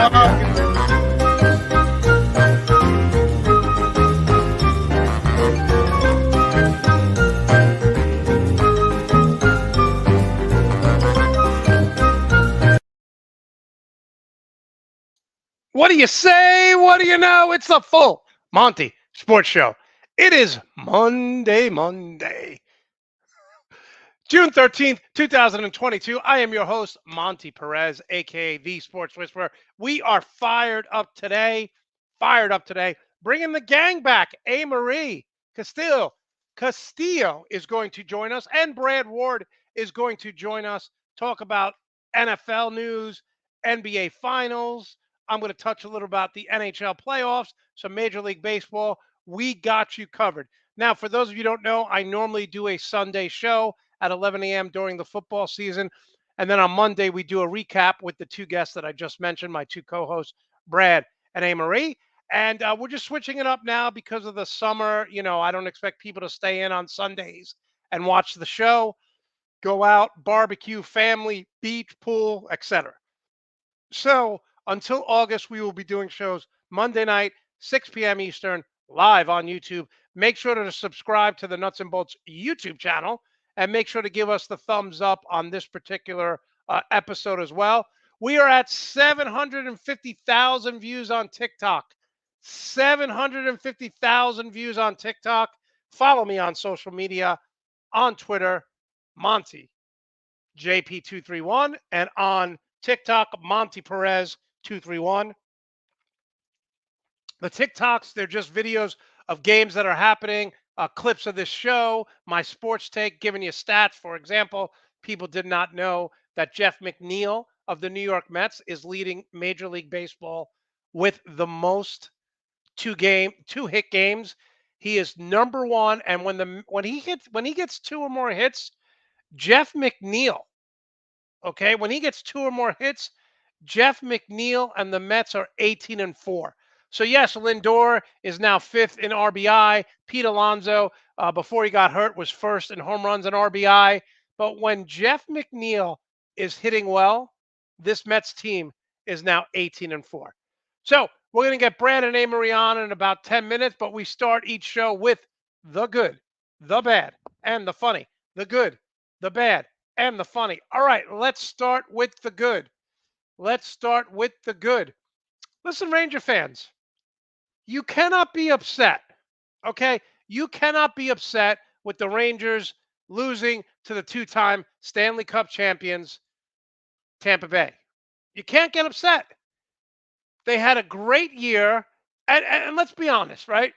What do you say? What do you know? It's the full Monte Sports Show. It is Monday. June 13th, 2022. I am your host, Monte Perez, a.k.a. The Sports Whisperer. We are fired up today. Bringing the gang back. Amarie, Castillo is going to join us, and Brad Ward is going to join us, talk about NFL news, NBA Finals. I'm going to touch a little about the NHL playoffs, some Major League Baseball. We got you covered. Now, for those of you who don't know, I normally do a Sunday show at 11 a.m. during the football season. And then on Monday, we do a recap with the two guests that I just mentioned, my two co-hosts, Brad and Amarie. And we're just switching it up now because of the summer. You know, I don't expect people to stay in on Sundays and watch the show, go out, barbecue, family, beach, pool, etc. So until August, we will be doing shows Monday night, 6 p.m. Eastern, live on YouTube. Make sure to subscribe to the Nuts and Bolts YouTube channel, and make sure to give us the thumbs up on this particular episode as well. We are at 750,000 views on TikTok. 750,000 views on TikTok. Follow me on social media, on Twitter, Monte JP231, and on TikTok, Monte Perez 231. The TikToks, they're just videos of games that are happening, clips of this show, my sports take, giving you stats. For example, people did not know that Jeff McNeil of the New York Mets is leading Major League Baseball with the most two-hit games. He is number one, and when he gets two or more hits, Jeff McNeil, okay, when he gets two or more hits, Jeff McNeil and the Mets are 18-4. So, yes, Lindor is now fifth in RBI. Pete Alonso, before he got hurt, was first in home runs and RBI. But when Jeff McNeil is hitting well, this Mets team is now 18-4. So, we're going to get Brad and Amarie on in about 10 minutes, but we start each show with the good, the bad, and the funny. The good, the bad, and the funny. All right, let's start with the good. Listen, Ranger fans, you cannot be upset, okay? You cannot be upset with the Rangers losing to the two-time Stanley Cup champions, Tampa Bay. You can't get upset. They had a great year, and let's be honest, right?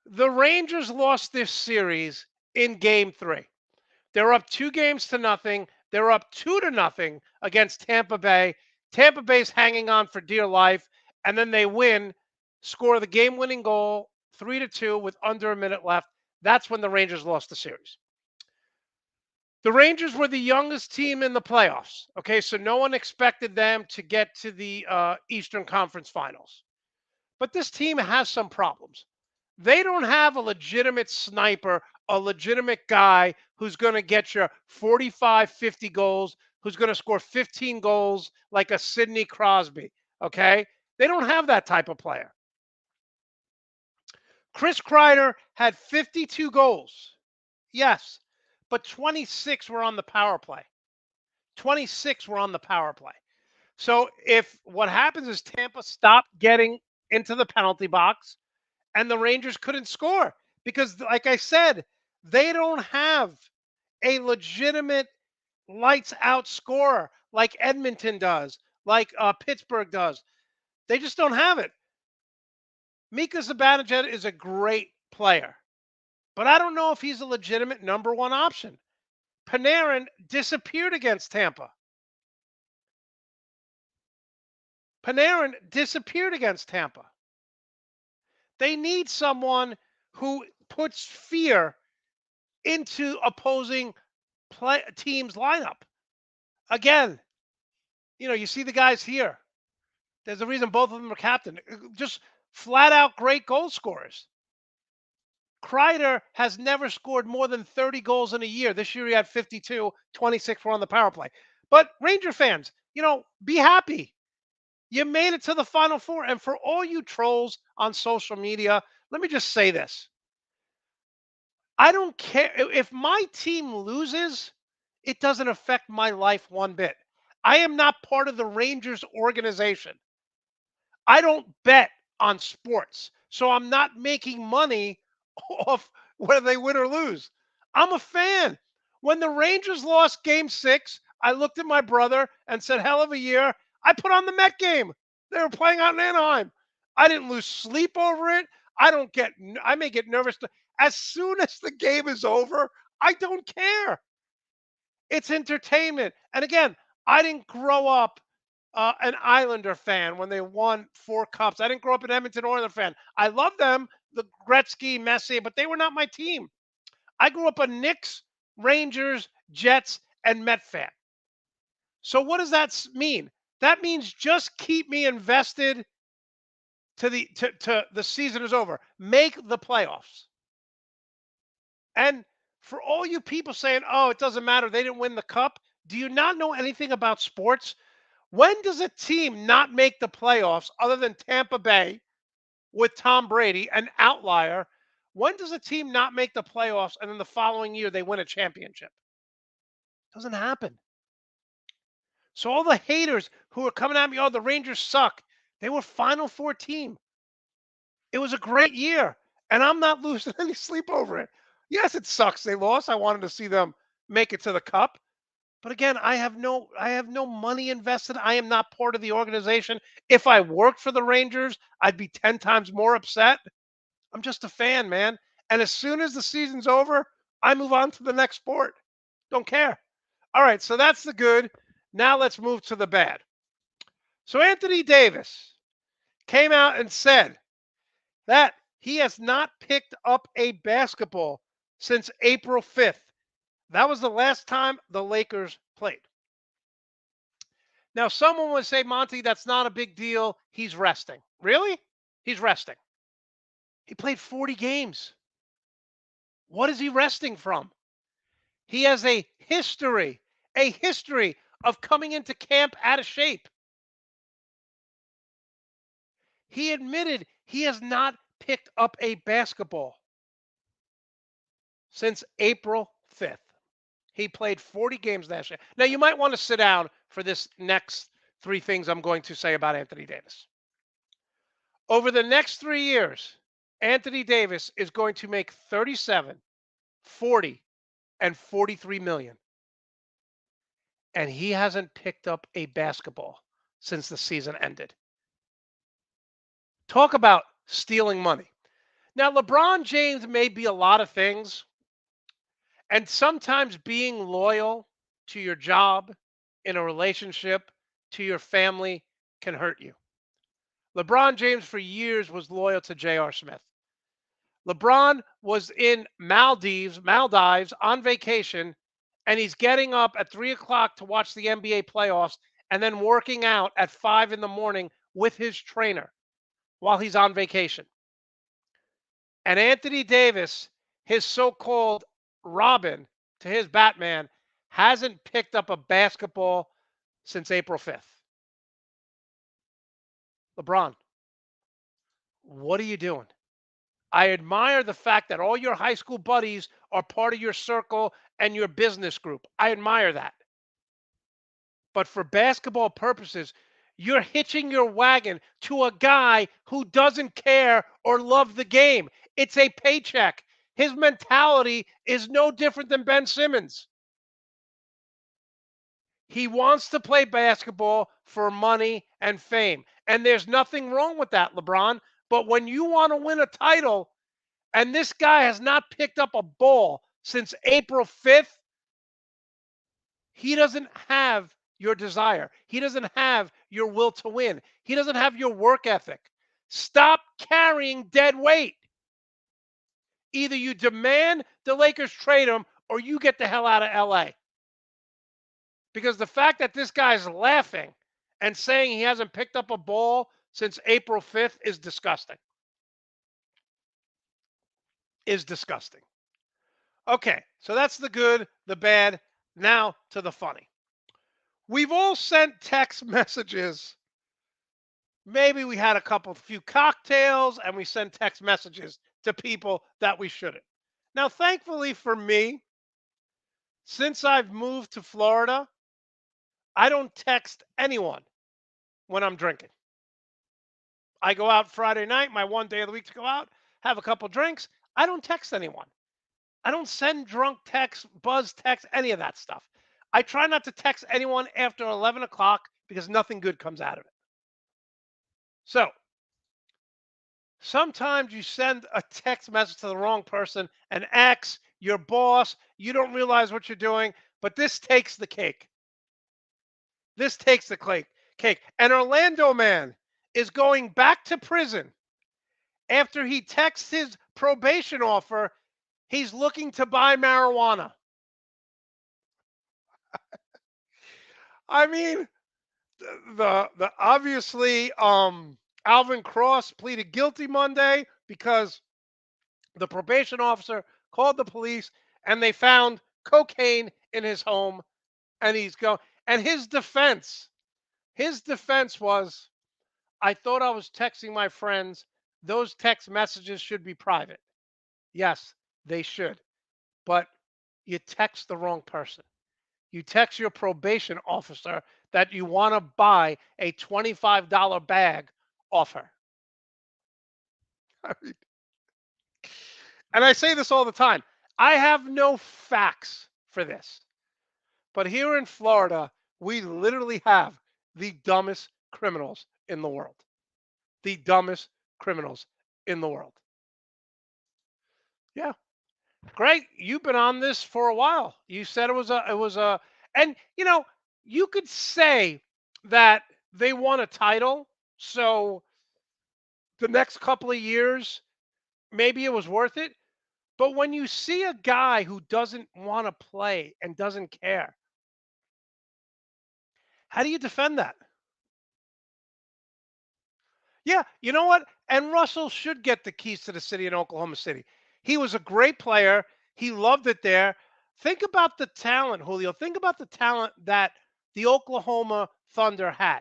The Rangers lost this series in Game 3. They're up 2-0. They're up 2-0 against Tampa Bay. Tampa Bay's hanging on for dear life, and then they win, score the game-winning goal, 3-2 with under a minute left. That's when the Rangers lost the series. The Rangers were the youngest team in the playoffs, okay? So no one expected them to get to the Eastern Conference Finals. But this team has some problems. They don't have a legitimate sniper, a legitimate guy who's going to get you 45, 50 goals, who's going to score 15 goals like a Sidney Crosby, okay? They don't have that type of player. Chris Kreider had 52 goals. Yes, but 26 were on the power play. 26 were on the power play. So if what happens is Tampa stopped getting into the penalty box and the Rangers couldn't score because, like I said, they don't have a legitimate lights-out scorer like Edmonton does, like Pittsburgh does. They just don't have it. Mika Zibanejad is a great player, but I don't know if he's a legitimate number one option. Panarin disappeared against Tampa. They need someone who puts fear into opposing teams' lineup. Again, you see the guys here. There's a reason both of them are captain. Just flat out great goal scorers. Kreider has never scored more than 30 goals in a year. This year he had 52, 26 were on the power play. But Ranger fans, be happy. You made it to the Final Four. And for all you trolls on social media, let me just say this. I don't care if my team loses, it doesn't affect my life one bit. I am not part of the Rangers organization. I don't bet on sports. So I'm not making money off whether they win or lose. I'm a fan. When the Rangers lost game 6, I looked at my brother and said, "Hell of a year." I put on the Met game. They were playing out in Anaheim. I didn't lose sleep over it. I may get nervous. As soon as the game is over, I don't care. It's entertainment. And again, I didn't grow up an Islander fan when they won 4 cups. I didn't grow up an Edmonton Oilers fan. I love them, the Gretzky, Messi, but they were not my team. I grew up a Knicks, Rangers, Jets, and Met fan. So what does that mean? That means just keep me invested to the season is over. Make the playoffs. And for all you people saying, "Oh, it doesn't matter, they didn't win the cup," do you not know anything about sports? When does a team not make the playoffs other than Tampa Bay with Tom Brady, an outlier? When does a team not make the playoffs and then the following year they win a championship? Doesn't happen. So all the haters who are coming at me, "Oh, the Rangers suck." They were Final Four team. It was a great year, and I'm not losing any sleep over it. Yes, it sucks they lost. I wanted to see them make it to the cup. But again, I have no money invested. I am not part of the organization. If I worked for the Rangers, I'd be 10 times more upset. I'm just a fan, man. And as soon as the season's over, I move on to the next sport. Don't care. All right, so that's the good. Now let's move to the bad. So Anthony Davis came out and said that he has not picked up a basketball since April 5th. That was the last time the Lakers played. Now, someone would say, "Monte, that's not a big deal. He's resting." Really? He's resting. He played 40 games. What is he resting from? He has a history of coming into camp out of shape. He admitted he has not picked up a basketball since April 5th. He played 40 games last year. Now, you might want to sit down for this next 3 things I'm going to say about Anthony Davis. Over the next 3 years, Anthony Davis is going to make 37, 40, and 43 million. And he hasn't picked up a basketball since the season ended. Talk about stealing money. Now, LeBron James may be a lot of things, and sometimes being loyal to your job, in a relationship, to your family can hurt you. LeBron James for years was loyal to J.R. Smith. LeBron was in Maldives on vacation, and he's getting up at 3 o'clock to watch the NBA playoffs and then working out at 5 in the morning with his trainer while he's on vacation. And Anthony Davis, his so called Robin to his Batman, hasn't picked up a basketball since April 5th. LeBron, what are you doing? I admire the fact that all your high school buddies are part of your circle and your business group. I admire that. But for basketball purposes, you're hitching your wagon to a guy who doesn't care or love the game. It's a paycheck. His mentality is no different than Ben Simmons. He wants to play basketball for money and fame. And there's nothing wrong with that, LeBron. But when you want to win a title, and this guy has not picked up a ball since April 5th, he doesn't have your desire. He doesn't have your will to win. He doesn't have your work ethic. Stop carrying dead weight. Either you demand the Lakers trade him or you get the hell out of LA. Because the fact that this guy's laughing and saying he hasn't picked up a ball since April 5th is disgusting. Is disgusting. Okay, so that's the good, the bad. Now to the funny. We've all sent text messages Maybe we had few cocktails, and we sent text messages to people that we shouldn't. Now, thankfully for me, since I've moved to Florida, I don't text anyone when I'm drinking. I go out Friday night, my one day of the week to go out, have a couple drinks. I don't text anyone. I don't send drunk texts, buzz texts, any of that stuff. I try not to text anyone after 11 o'clock because nothing good comes out of it. So sometimes you send a text message to the wrong person, an ex, your boss, you don't realize what you're doing, but this takes the cake. This takes the cake. An Orlando man is going back to prison after he texts his probation offer. He's looking to buy marijuana. I mean, the obviously Alvin Cross pleaded guilty Monday because the probation officer called the police and they found cocaine in his home, and he's going, and his defense was, I thought I was texting my friends. Those text messages should be private. Yes, they should. But you text the wrong person. You text your probation officer that you want to buy a $25 bag off her. And I say this all the time. I have no facts for this. But here in Florida, we literally have the dumbest criminals in the world. The dumbest criminals in the world. Yeah. Greg, you've been on this for a while. You said it was a, and you could say that they won a title, so the next couple of years, maybe it was worth it. But when you see a guy who doesn't want to play and doesn't care, how do you defend that? Yeah, you know what? And Russell should get the keys to the city in Oklahoma City. He was a great player. He loved it there. Think about the talent, Julio. Think about the talent that the Oklahoma Thunder had.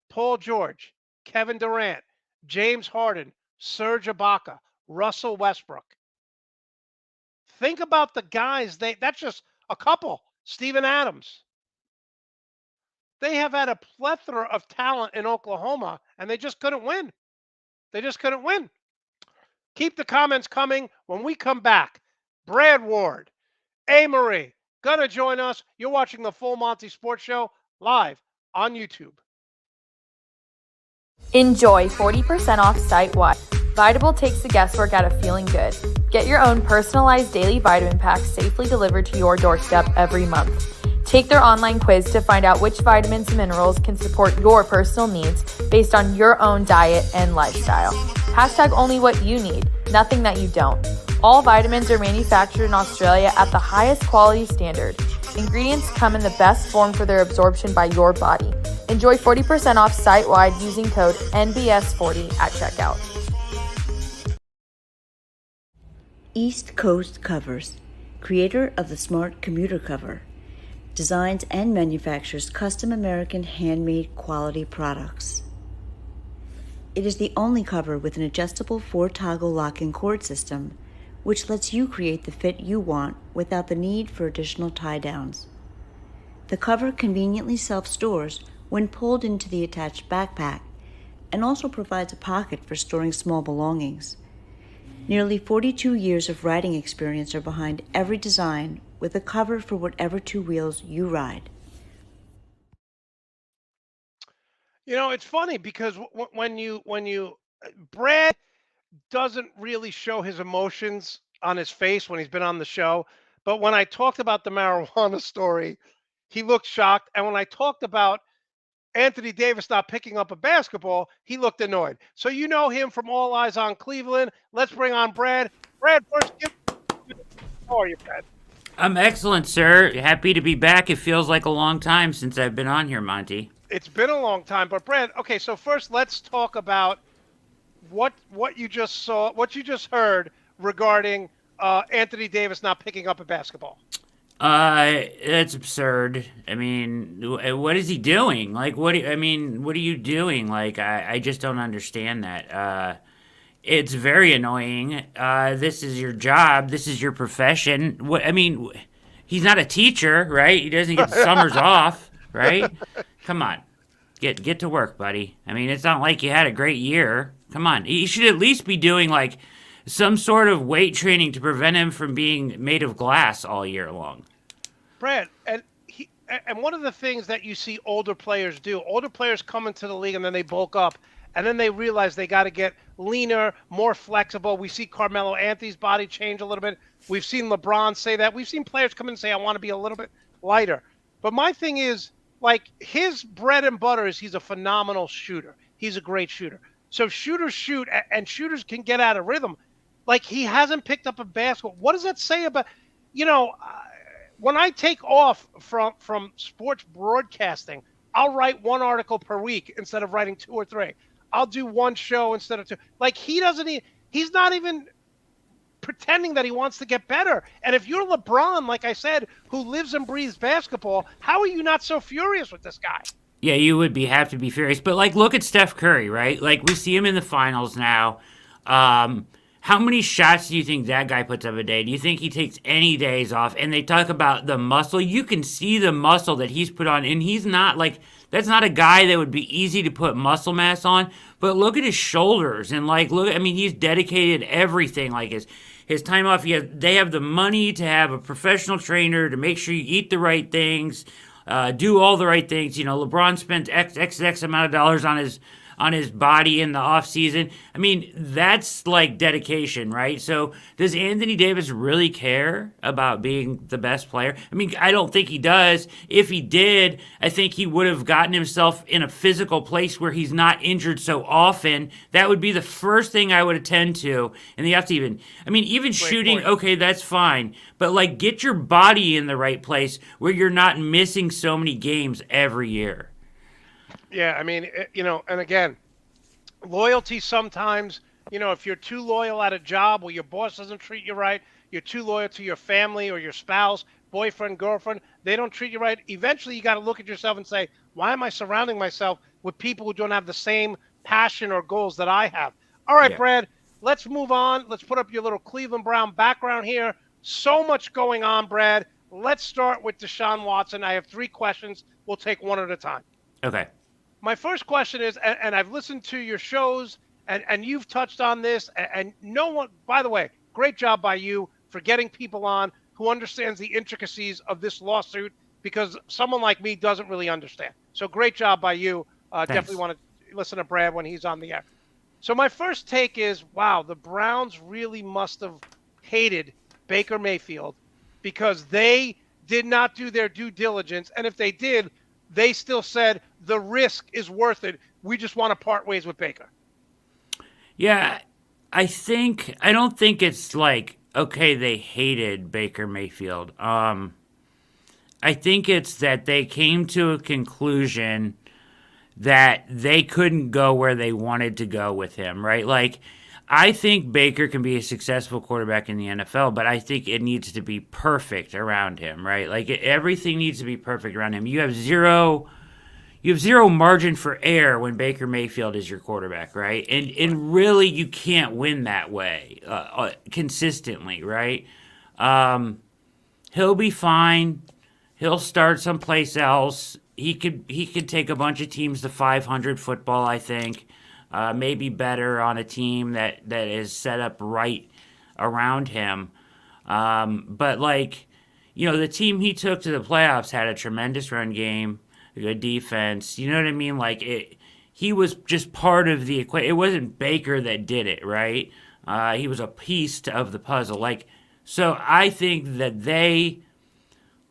Paul George, Kevin Durant, James Harden, Serge Ibaka, Russell Westbrook. Think about the guys. That's just a couple. Steven Adams. They have had a plethora of talent in Oklahoma, and they just couldn't win. They just couldn't win. Keep the comments coming. When we come back, Brad Ward, Amarie, gonna join us. You're watching the Full Monty Sports Show live on YouTube. Enjoy 40% off site-wide. Vitable takes the guesswork out of feeling good. Get your own personalized daily vitamin pack safely delivered to your doorstep every month. Take their online quiz to find out which vitamins and minerals can support your personal needs based on your own diet and lifestyle. Hashtag only what you need, nothing that you don't. All vitamins are manufactured in Australia at the highest quality standard. Ingredients come in the best form for their absorption by your body. Enjoy 40% off site-wide using code NBS40 at checkout. East Coast Covers, creator of the Smart Commuter Cover, designs and manufactures custom American handmade quality products. It is the only cover with an adjustable 4-toggle lock-and cord system, which lets you create the fit you want without the need for additional tie-downs. The cover conveniently self-stores when pulled into the attached backpack and also provides a pocket for storing small belongings. Nearly 42 years of riding experience are behind every design with a cover for whatever two wheels you ride. It's funny because Brad doesn't really show his emotions on his face when he's been on the show, but when I talked about the marijuana story, he looked shocked, and when I talked about Anthony Davis not picking up a basketball, he looked annoyed. So you know him from All Eyes on Cleveland. Let's bring on Brad. Brad, first, how are you, Brad? I'm excellent, sir. Happy to be back. It feels like a long time since I've been on here, Monty. It's been a long time, but Brad, okay, so first let's talk about what you just saw, what you just heard regarding Anthony Davis not picking up a basketball. That's absurd. I mean, what is he doing? Like, what are you doing? Like, I just don't understand that. It's very annoying. This is your job. This is your profession. He's not a teacher, right? He doesn't get the summers off, right? Come on, get to work, buddy. I mean, it's not like you had a great year. Come on, he should at least be doing like some sort of weight training to prevent him from being made of glass all year long. Brad, and one of the things that you see older players do, older players come into the league and then they bulk up, and then they realize they got to get leaner, more flexible. We see Carmelo Anthony's body change a little bit. We've seen LeBron say that. We've seen players come in and say, I want to be a little bit lighter. But my thing is, like, his bread and butter is he's a phenomenal shooter. He's a great shooter. So shooters shoot, and shooters can get out of rhythm. Like, he hasn't picked up a basketball. What does that say about, when I take off from sports broadcasting, I'll write one article per week instead of writing 2 or 3. I'll do one show instead of 2. Like, he's not even pretending that he wants to get better. And if you're LeBron, like I said, who lives and breathes basketball, how are you not so furious with this guy? Yeah, you would have to be furious. But, like, look at Steph Curry, right? Like, we see him in the finals now. How many shots do you think that guy puts up a day? Do you think he takes any days off? And they talk about the muscle. You can see the muscle that he's put on. And he's not, like, that's not a guy that would be easy to put muscle mass on. But look at his shoulders. And, like, he's dedicated everything. Like, his time off, they have the money to have a professional trainer to make sure you eat the right things, do all the right things. LeBron spends X amount of dollars on his body in the off season. I mean, that's like dedication, right? So does Anthony Davis really care about being the best player? I mean, I don't think he does. If he did, I think he would have gotten himself in a physical place where he's not injured so often. That would be the first thing I would attend to. And you have to even shooting, point. Okay, that's fine. But like, get your body in the right place where you're not missing so many games every year. Yeah, I mean, and again, loyalty sometimes, if you're too loyal at a job where your boss doesn't treat you right, you're too loyal to your family or your spouse, boyfriend, girlfriend, they don't treat you right. Eventually, you got to look at yourself and say, why am I surrounding myself with people who don't have the same passion or goals that I have? All right, yeah. Brad, let's move on. Let's put up your little Cleveland Brown background here. So much going on, Brad. Let's start with Deshaun Watson. I have 3 questions. We'll take one at a time. Okay. My first question is, and I've listened to your shows, and you've touched on this, and no one, by the way, great job by you for getting people on who understands the intricacies of this lawsuit, because someone like me doesn't really understand. So great job by you. Definitely want to listen to Brad when he's on the air. So my first take is, wow, the Browns really must have hated Baker Mayfield because they did not do their due diligence, and if they did, they still said the risk is worth it. We just want to part ways with Baker. Yeah, I don't think it's like, okay, they hated Baker Mayfield. I think it's that they came to a conclusion that they couldn't go where they wanted to go with him, right? Like, I think Baker can be a successful quarterback in the NFL, but I think it needs to be perfect around him, right? Like, everything needs to be perfect around him. You have zero margin for error when Baker Mayfield is your quarterback, right? And really, you can't win that way consistently, right? He'll be fine. He'll start someplace else. He could take a bunch of teams to 500 football, I think. Maybe better on a team that is set up right around him. But, like, the team he took to the playoffs had a tremendous run game, a good defense. You know what I mean? Like, he was just part of the equation. It wasn't Baker that did it, right? He was a piece of the puzzle. Like, so I think that they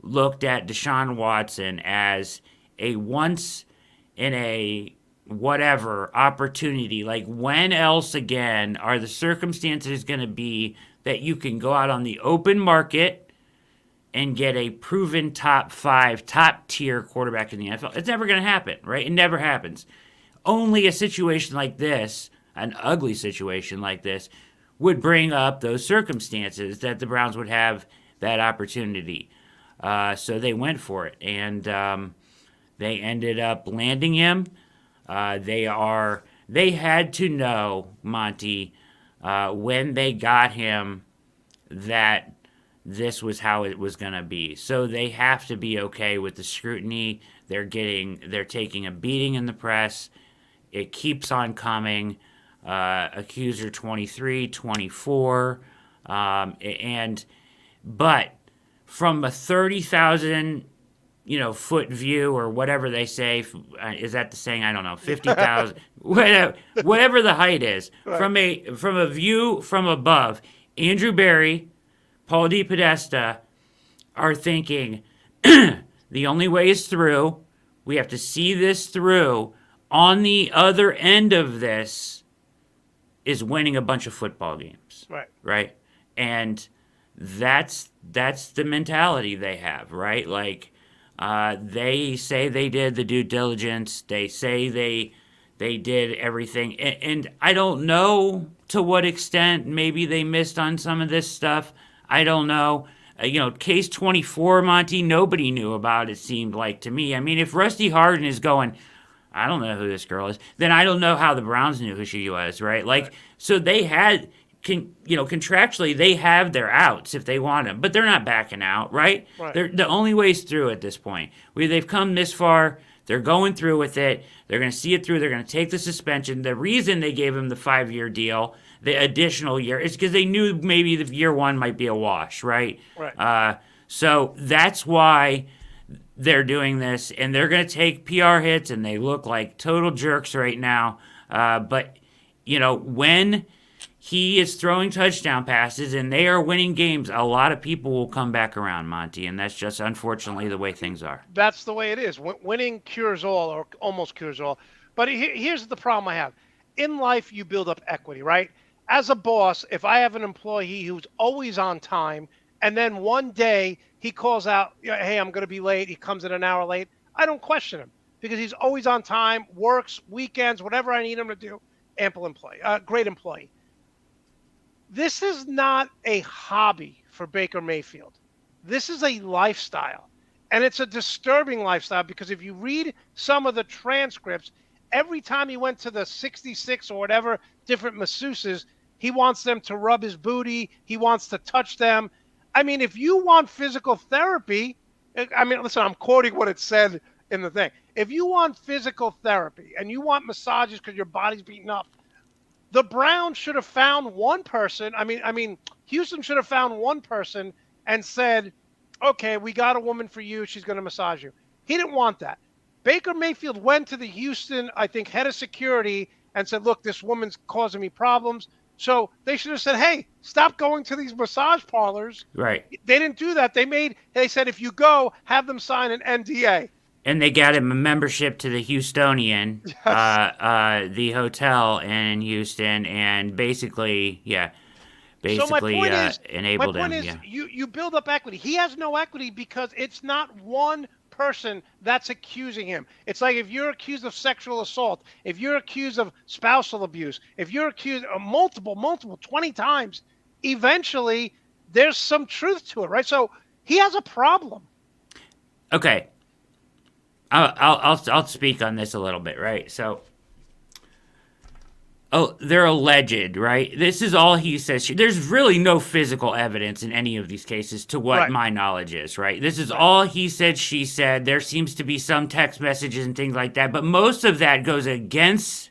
looked at Deshaun Watson as a once in a whatever opportunity. Like, when else again are the circumstances going to be that you can go out on the open market and get a proven top 5, top tier quarterback in the NFL? It's never going to happen, right? It never happens. Only a situation like this, an ugly situation like this, would bring up those circumstances that the Browns would have that opportunity. So they went for it, and they ended up landing him. They had to know, Monte, when they got him, that this was how it was going to be. So they have to be okay with the scrutiny. They're taking a beating in the press. It keeps on coming. Accuser 23, 24, but from a 30,000 foot view, or whatever they say, is that the saying? I don't know, 50,000, whatever the height is. Right. From a view from above, Andrew Barry, Paul DePodesta are thinking the only way is through. We have to see this through. On the other end of this is winning a bunch of football games. Right? And that's the mentality they have, right? Like, they say they did the due diligence. They say they did everything. And I don't know to what extent maybe they missed on some of this stuff. I don't know. Case 24, Monte, nobody knew about, it seemed like to me. I mean, if Rusty Hardin is going, I don't know who this girl is, then I don't know how the Browns knew who she was, right? Like, so they had, contractually, they have their outs if they want them, but they're not backing out, right? They're the only way's through at this point. They've come this far. They're going through with it. They're going to see it through. They're going to take the suspension. The reason they gave him the 5-year deal, the additional year, is because they knew maybe the year one might be a wash, right? So that's why they're doing this, and they're going to take PR hits, and they look like total jerks right now. But, when he is throwing touchdown passes and they are winning games, a lot of people will come back around, Monte, and that's just unfortunately the way things are. That's the way it is. Winning cures all, or almost cures all. But here's the problem I have. In life, you build up equity, right? As a boss, if I have an employee who's always on time, and then one day he calls out, hey, I'm going to be late, he comes in an hour late, I don't question him because he's always on time, works, weekends, whatever I need him to do, ample employee, great employee. This is not a hobby for Baker Mayfield. This is a lifestyle. And it's a disturbing lifestyle because if you read some of the transcripts, every time he went to the 66 or whatever different masseuses, he wants them to rub his booty. He wants to touch them. I mean, if you want physical therapy, listen, I'm quoting what it said in the thing. If you want physical therapy and you want massages because your body's beaten up, the Browns should have found one person. Houston should have found one person and said, okay, we got a woman for you. She's going to massage you. He didn't want that. Baker Mayfield went to the Houston, I think, head of security and said, look, this woman's causing me problems. So they should have said, hey, stop going to these massage parlors. Right. They didn't do that. They said, if you go, have them sign an NDA. And they got him a membership to the Houstonian, yes. The hotel in Houston, and basically so my point enabled him. You build up equity. He has no equity because it's not one person that's accusing him. It's like if you're accused of sexual assault, if you're accused of spousal abuse, if you're accused of multiple, 20 times, eventually there's some truth to it, right? So he has a problem. Okay. I'll speak on this a little bit, right? So, they're alleged, right? This is all he says. There's really no physical evidence in any of these cases to what my knowledge is, right? This is all he said, she said. There seems to be some text messages and things like that, but most of that goes against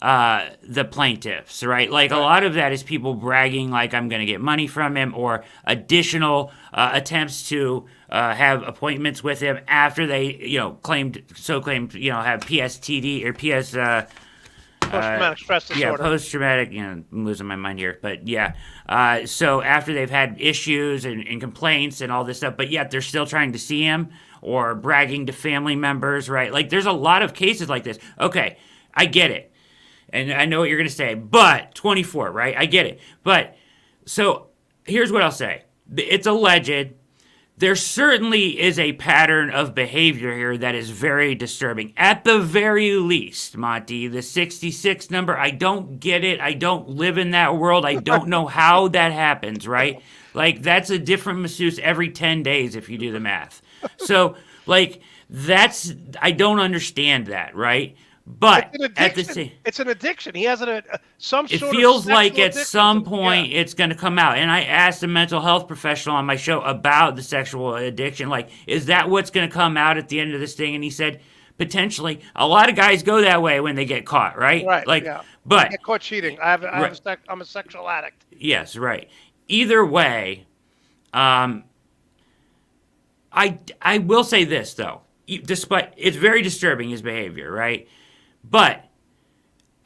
the plaintiffs, right? Like a lot of that is people bragging like I'm going to get money from him, or additional attempts to have appointments with him after they, claimed, have PSTD or post-traumatic stress disorder. Yeah, post-traumatic, I'm losing my mind here. But so after they've had issues and complaints and all this stuff, but yet they're still trying to see him or bragging to family members, right? Like there's a lot of cases like this. Okay, I get it. And I know what you're going to say, but 24, right? I get it. But so here's what I'll say. It's alleged. there certainly is a pattern of behavior here that is very disturbing. At the very least, Monty, the 66 number, I don't get it. I don't live in that world. I don't know how that happens, right? Like, that's a different masseuse every 10 days if you do the math. So, like, I don't understand that, right? But at the same, it's an addiction. He has some it sort of feels sexual like at addiction. some point it's going to come out. And I asked a mental health professional on my show about the sexual addiction. Like, is that what's going to come out at the end of this thing? And he said, potentially. A lot of guys go that way when they get caught, right? Right. Like, yeah. but I get caught cheating. I'm a sexual addict. yes, right. Either way, I will say this though. Despite it's very disturbing his behavior, right? But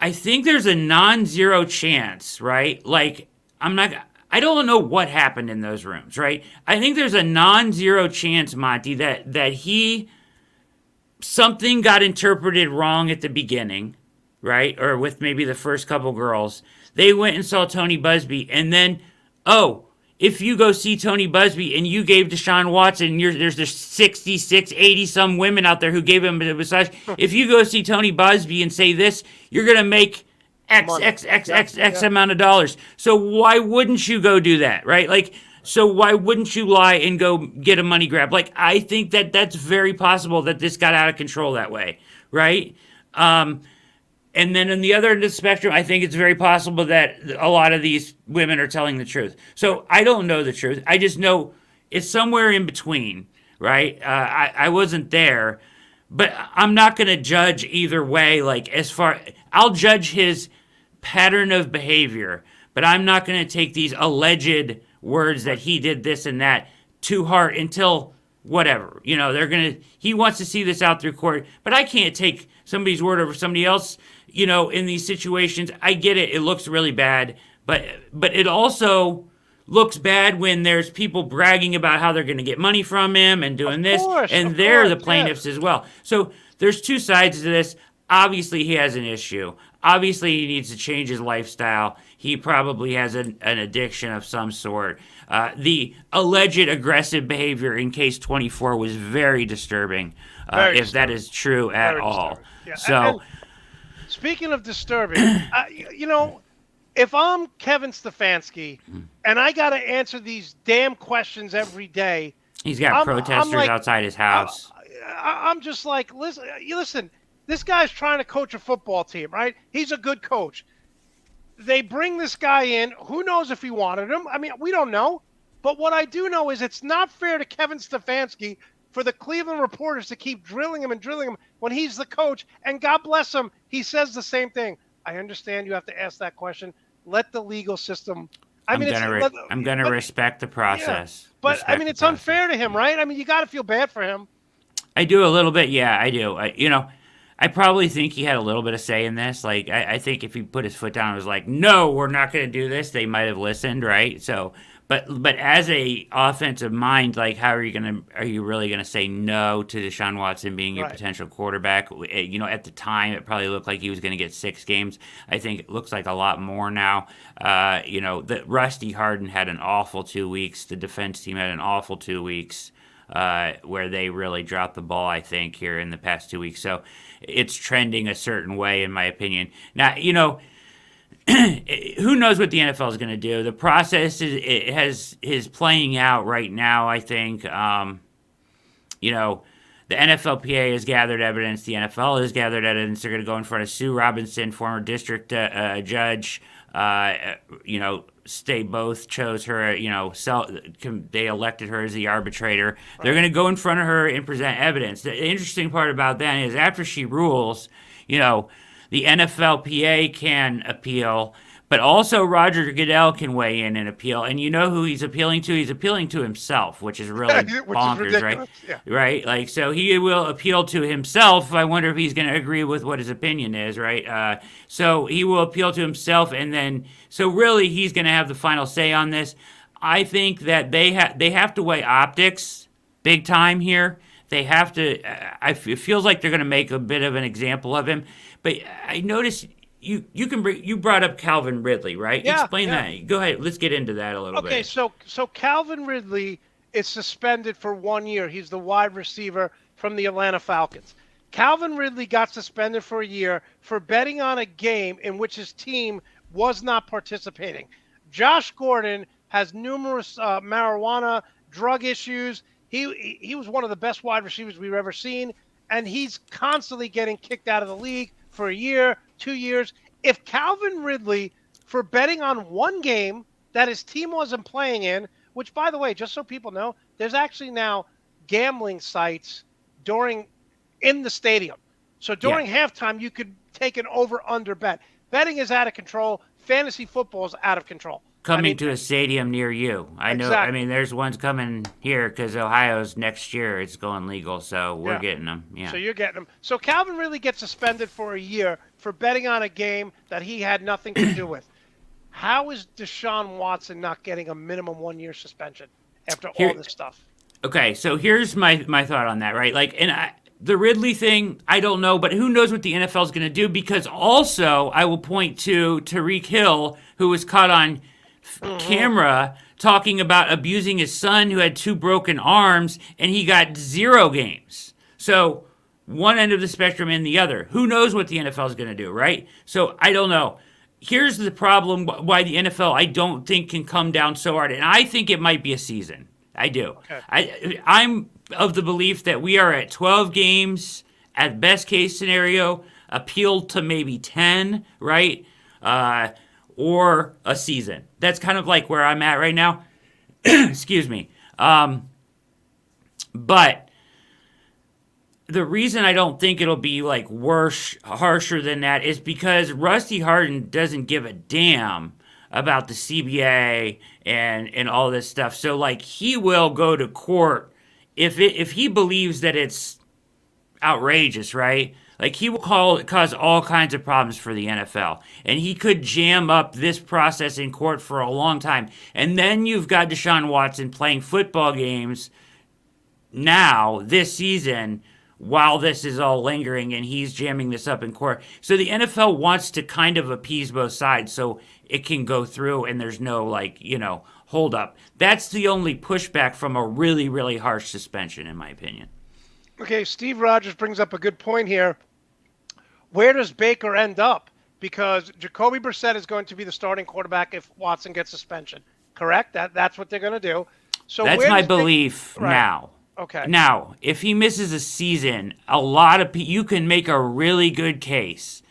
I think there's a non-zero chance, right? Like, I don't know what happened in those rooms, right? I think there's a non-zero chance, Monty, that something got interpreted wrong at the beginning, right? Or with maybe the first couple girls. They went and saw Tony Busby, and then, if you go see Tony Busby and you gave Deshaun Watson, there's 66, 80 some women out there who gave him a massage. If you go see Tony Busby and say this, you're going to make X amount of dollars. So why wouldn't you go do that, right? Like, so why wouldn't you lie and go get a money grab? Like, I think that's very possible that this got out of control that way, right? And then on the other end of the spectrum, I think it's very possible that a lot of these women are telling the truth. So I don't know the truth. I just know it's somewhere in between, right? I wasn't there, but I'm not going to judge either way. Like, I'll judge his pattern of behavior, but I'm not going to take these alleged words that he did this and that to heart until whatever. He wants to see this out through court, but I can't take somebody's word over somebody else. In these situations, I get it. It looks really bad, but it also looks bad when there's people bragging about how they're going to get money from him and doing this, and they're the plaintiffs as well. So there's two sides to this. Obviously, he has an issue. Obviously, he needs to change his lifestyle. He probably has an addiction of some sort. The alleged aggressive behavior in case 24 was very disturbing, if that is true at all. Yeah. So. Speaking of disturbing, if I'm Kevin Stefanski and I got to answer these damn questions every day, he's got protesters outside his house. I'm just like, listen, this guy's trying to coach a football team, right? He's a good coach. They bring this guy in. Who knows if he wanted him? I mean, we don't know. But what I do know is it's not fair to Kevin Stefanski for the Cleveland reporters to keep drilling him when he's the coach. And God bless him, he says the same thing. I understand you have to ask that question. Let the legal system. I'm going to respect the process. Yeah, but it's unfair to him, right? I mean, you got to feel bad for him. I do a little bit. Yeah, I do. I probably think he had a little bit of say in this. Like, I think if he put his foot down and was like, no, we're not going to do this, they might have listened, right? So. But as a offensive mind, like, how are you really gonna say no to Deshaun Watson being your potential quarterback? At the time it probably looked like he was gonna get 6 games. I think it looks like a lot more now. The Rusty Harden had an awful 2 weeks. The defense team had an awful 2 weeks, where they really dropped the ball, I think, here in the past 2 weeks. So it's trending a certain way, in my opinion. Now, who knows what the NFL is going to do? The process is playing out right now, I think. The NFLPA has gathered evidence. The NFL has gathered evidence. They're going to go in front of Sue Robinson, former district judge. They both chose her. They elected her as the arbitrator. Right. They're going to go in front of her and present evidence. The interesting part about that is after she rules, the NFLPA can appeal, but also Roger Goodell can weigh in and appeal. And you know who he's appealing to? He's appealing to himself, which is really bonkers, right? Yeah. Right? Like, so he will appeal to himself. I wonder if he's going to agree with what his opinion is, right? So he will appeal to himself, and then, so really he's going to have the final say on this. I think that they have to weigh optics big time here. They have to, it feels like they're going to make a bit of an example of him. But I noticed you brought up Calvin Ridley, right? Yeah, Explain that. Go ahead. Let's get into that a little bit. Okay, so Calvin Ridley is suspended for 1 year. He's the wide receiver from the Atlanta Falcons. Calvin Ridley got suspended for a year for betting on a game in which his team was not participating. Josh Gordon has numerous marijuana, drug issues. He was one of the best wide receivers we've ever seen, and he's constantly getting kicked out of the league for a year, 2 years. If Calvin Ridley, for betting on one game that his team wasn't playing in, which, by the way, just so people know, there's actually now gambling sites in the stadium. So during halftime, you could take an over-under bet. Betting is out of control. Fantasy football is out of control. Coming to a stadium near you. I know. Exactly. I mean, there's ones coming here because Ohio's next year. It's going legal, so we're getting them. Yeah. So you're getting them. So Calvin Ridley gets suspended for a year for betting on a game that he had nothing to do with. How is Deshaun Watson not getting a minimum 1 year suspension after all this stuff? Okay, so here's my thought on that, right? Like, the Ridley thing, I don't know, but who knows what the NFL is going to do? Because also, I will point to Tyreek Hill, who was caught on camera talking about abusing his son who had 2 broken arms, and he got 0 games. So one end of the spectrum and the other. Who knows what the NFL is going to do, right? So I don't know. Here's the problem why the NFL, I don't think, can come down so hard. And I think it might be a season. I do. Okay. I'm of the belief that we are at 12 games at best case scenario, appeal to maybe 10, right? Or a season. That's kind of like where I'm at right now. Excuse me. But the reason I don't think it'll be like harsher than that is because Rusty Harden doesn't give a damn about the CBA and all this stuff. So like he will go to court if he believes that it's outrageous, right? Like he will cause all kinds of problems for the NFL, and he could jam up this process in court for a long time. And then you've got Deshaun Watson playing football games now this season while this is all lingering and he's jamming this up in court. So the NFL wants to kind of appease both sides so it can go through and there's no hold up. That's the only pushback from a really, really harsh suspension, in my opinion. Okay, Steve Rogers brings up a good point here. Where does Baker end up? Because Jacoby Brissett is going to be the starting quarterback if Watson gets suspension. Correct? That's what they're going to do. So that's my belief now. Okay. Now, if he misses a season, a lot of you can make a really good case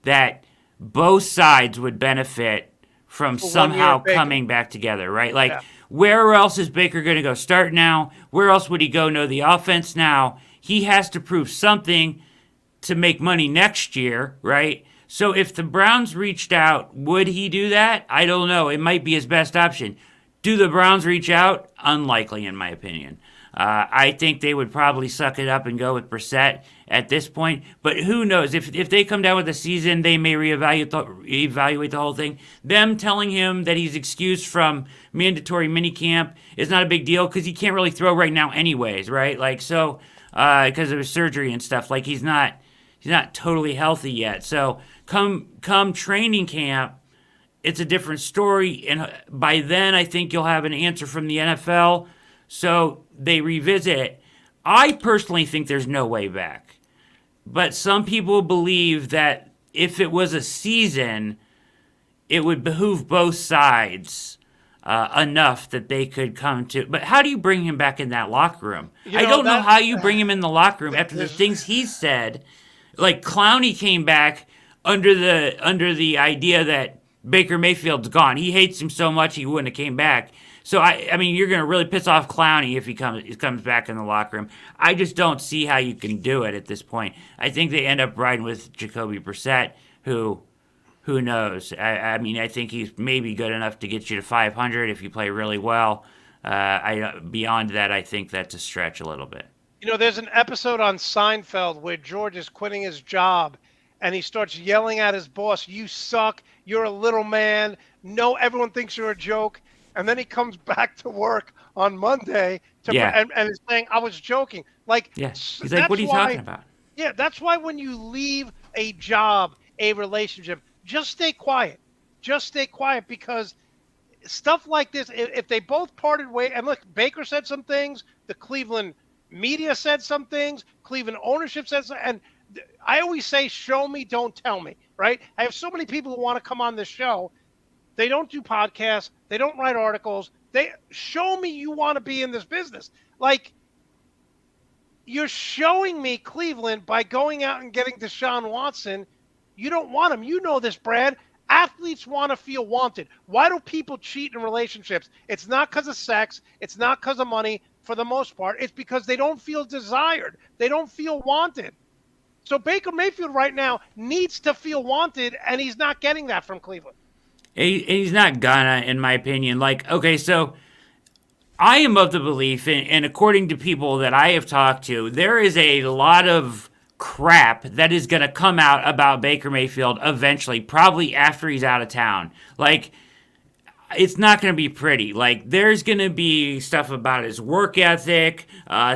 that both sides would benefit from somehow coming back together, right? Like, where else is Baker going to go? Start now? Where else would he go? Know the offense now? He has to prove something to make money next year, right? So if the Browns reached out, would he do that? I don't know. It might be his best option. Do the Browns reach out? Unlikely, in my opinion. I think they would probably suck it up and go with Brissett at this point. But who knows? If they come down with a season, they may evaluate the whole thing. Them telling him that he's excused from mandatory minicamp is not a big deal because he can't really throw right now anyways, right? Like, so because of his surgery and stuff. Like, he's not totally healthy yet. So come training camp, it's a different story. And by then, I think you'll have an answer from the NFL. So they revisit. I personally think there's no way back. But some people believe that if it was a season, it would behoove both sides enough that they could come to. But how do you bring him back in that locker room? I don't know how you bring him in the locker room after the things he said. Like Clowney came back under the idea that Baker Mayfield's gone. He hates him so much he wouldn't have came back. So, I mean, you're going to really piss off Clowney if he comes back in the locker room. I just don't see how you can do it at this point. I think they end up riding with Jacoby Brissett, who knows? I mean, I think he's maybe good enough to get you to 500 if you play really well. Beyond that, I think that's a stretch a little bit. You know, there's an episode on Seinfeld where George is quitting his job, and he starts yelling at his boss, "You suck, you're a little man, no, everyone thinks you're a joke." And then he comes back to work on Monday and is saying, "I was joking." Like, he's like, "What are you talking about?" Yeah, that's why when you leave a job, a relationship, just stay quiet. Just stay quiet because stuff like this, if they both parted ways, and look, Baker said some things, the Cleveland media said some things, Cleveland ownership said some, and I always say, show me, don't tell me, right? I have so many people who want to come on this show. They don't do podcasts. They don't write articles. They show me you want to be in this business. Like, you're showing me, Cleveland, by going out and getting Deshaun Watson, you don't want him. You know this, Brad. Athletes want to feel wanted. Why do people cheat in relationships? It's not because of sex. It's not because of money for the most part. It's because they don't feel desired. They don't feel wanted. So Baker Mayfield right now needs to feel wanted, and he's not getting that from Cleveland. He's not gonna, in my opinion. Like, okay, so I am of the belief, and according to people that I have talked to, there is a lot of crap that is going to come out about Baker Mayfield eventually, probably after he's out of town. Like, it's not going to be pretty. Like, there's going to be stuff about his work ethic,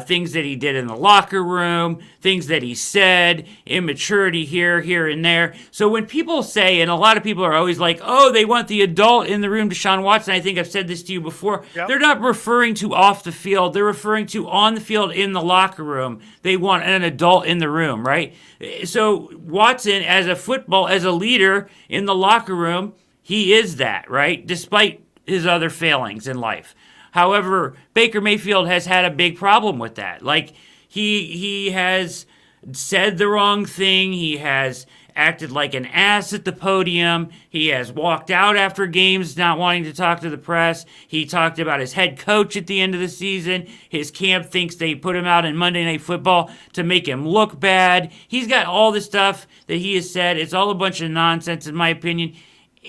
things that he did in the locker room, things that he said, immaturity here, and there. So when people say, and a lot of people are always like, oh, they want the adult in the room, Deshaun Watson, I think I've said this to you before. Yep. They're not referring to off the field. They're referring to on the field in the locker room. They want an adult in the room, right? So Watson, as a leader in the locker room, he is that, right? Despite his other failings in life. However, Baker Mayfield has had a big problem with that. Like, he has said the wrong thing. He has acted like an ass at the podium. He has walked out after games not wanting to talk to the press. He talked about his head coach at the end of the season. His camp thinks they put him out in Monday Night Football to make him look bad. He's got all this stuff that he has said. It's all a bunch of nonsense, in my opinion.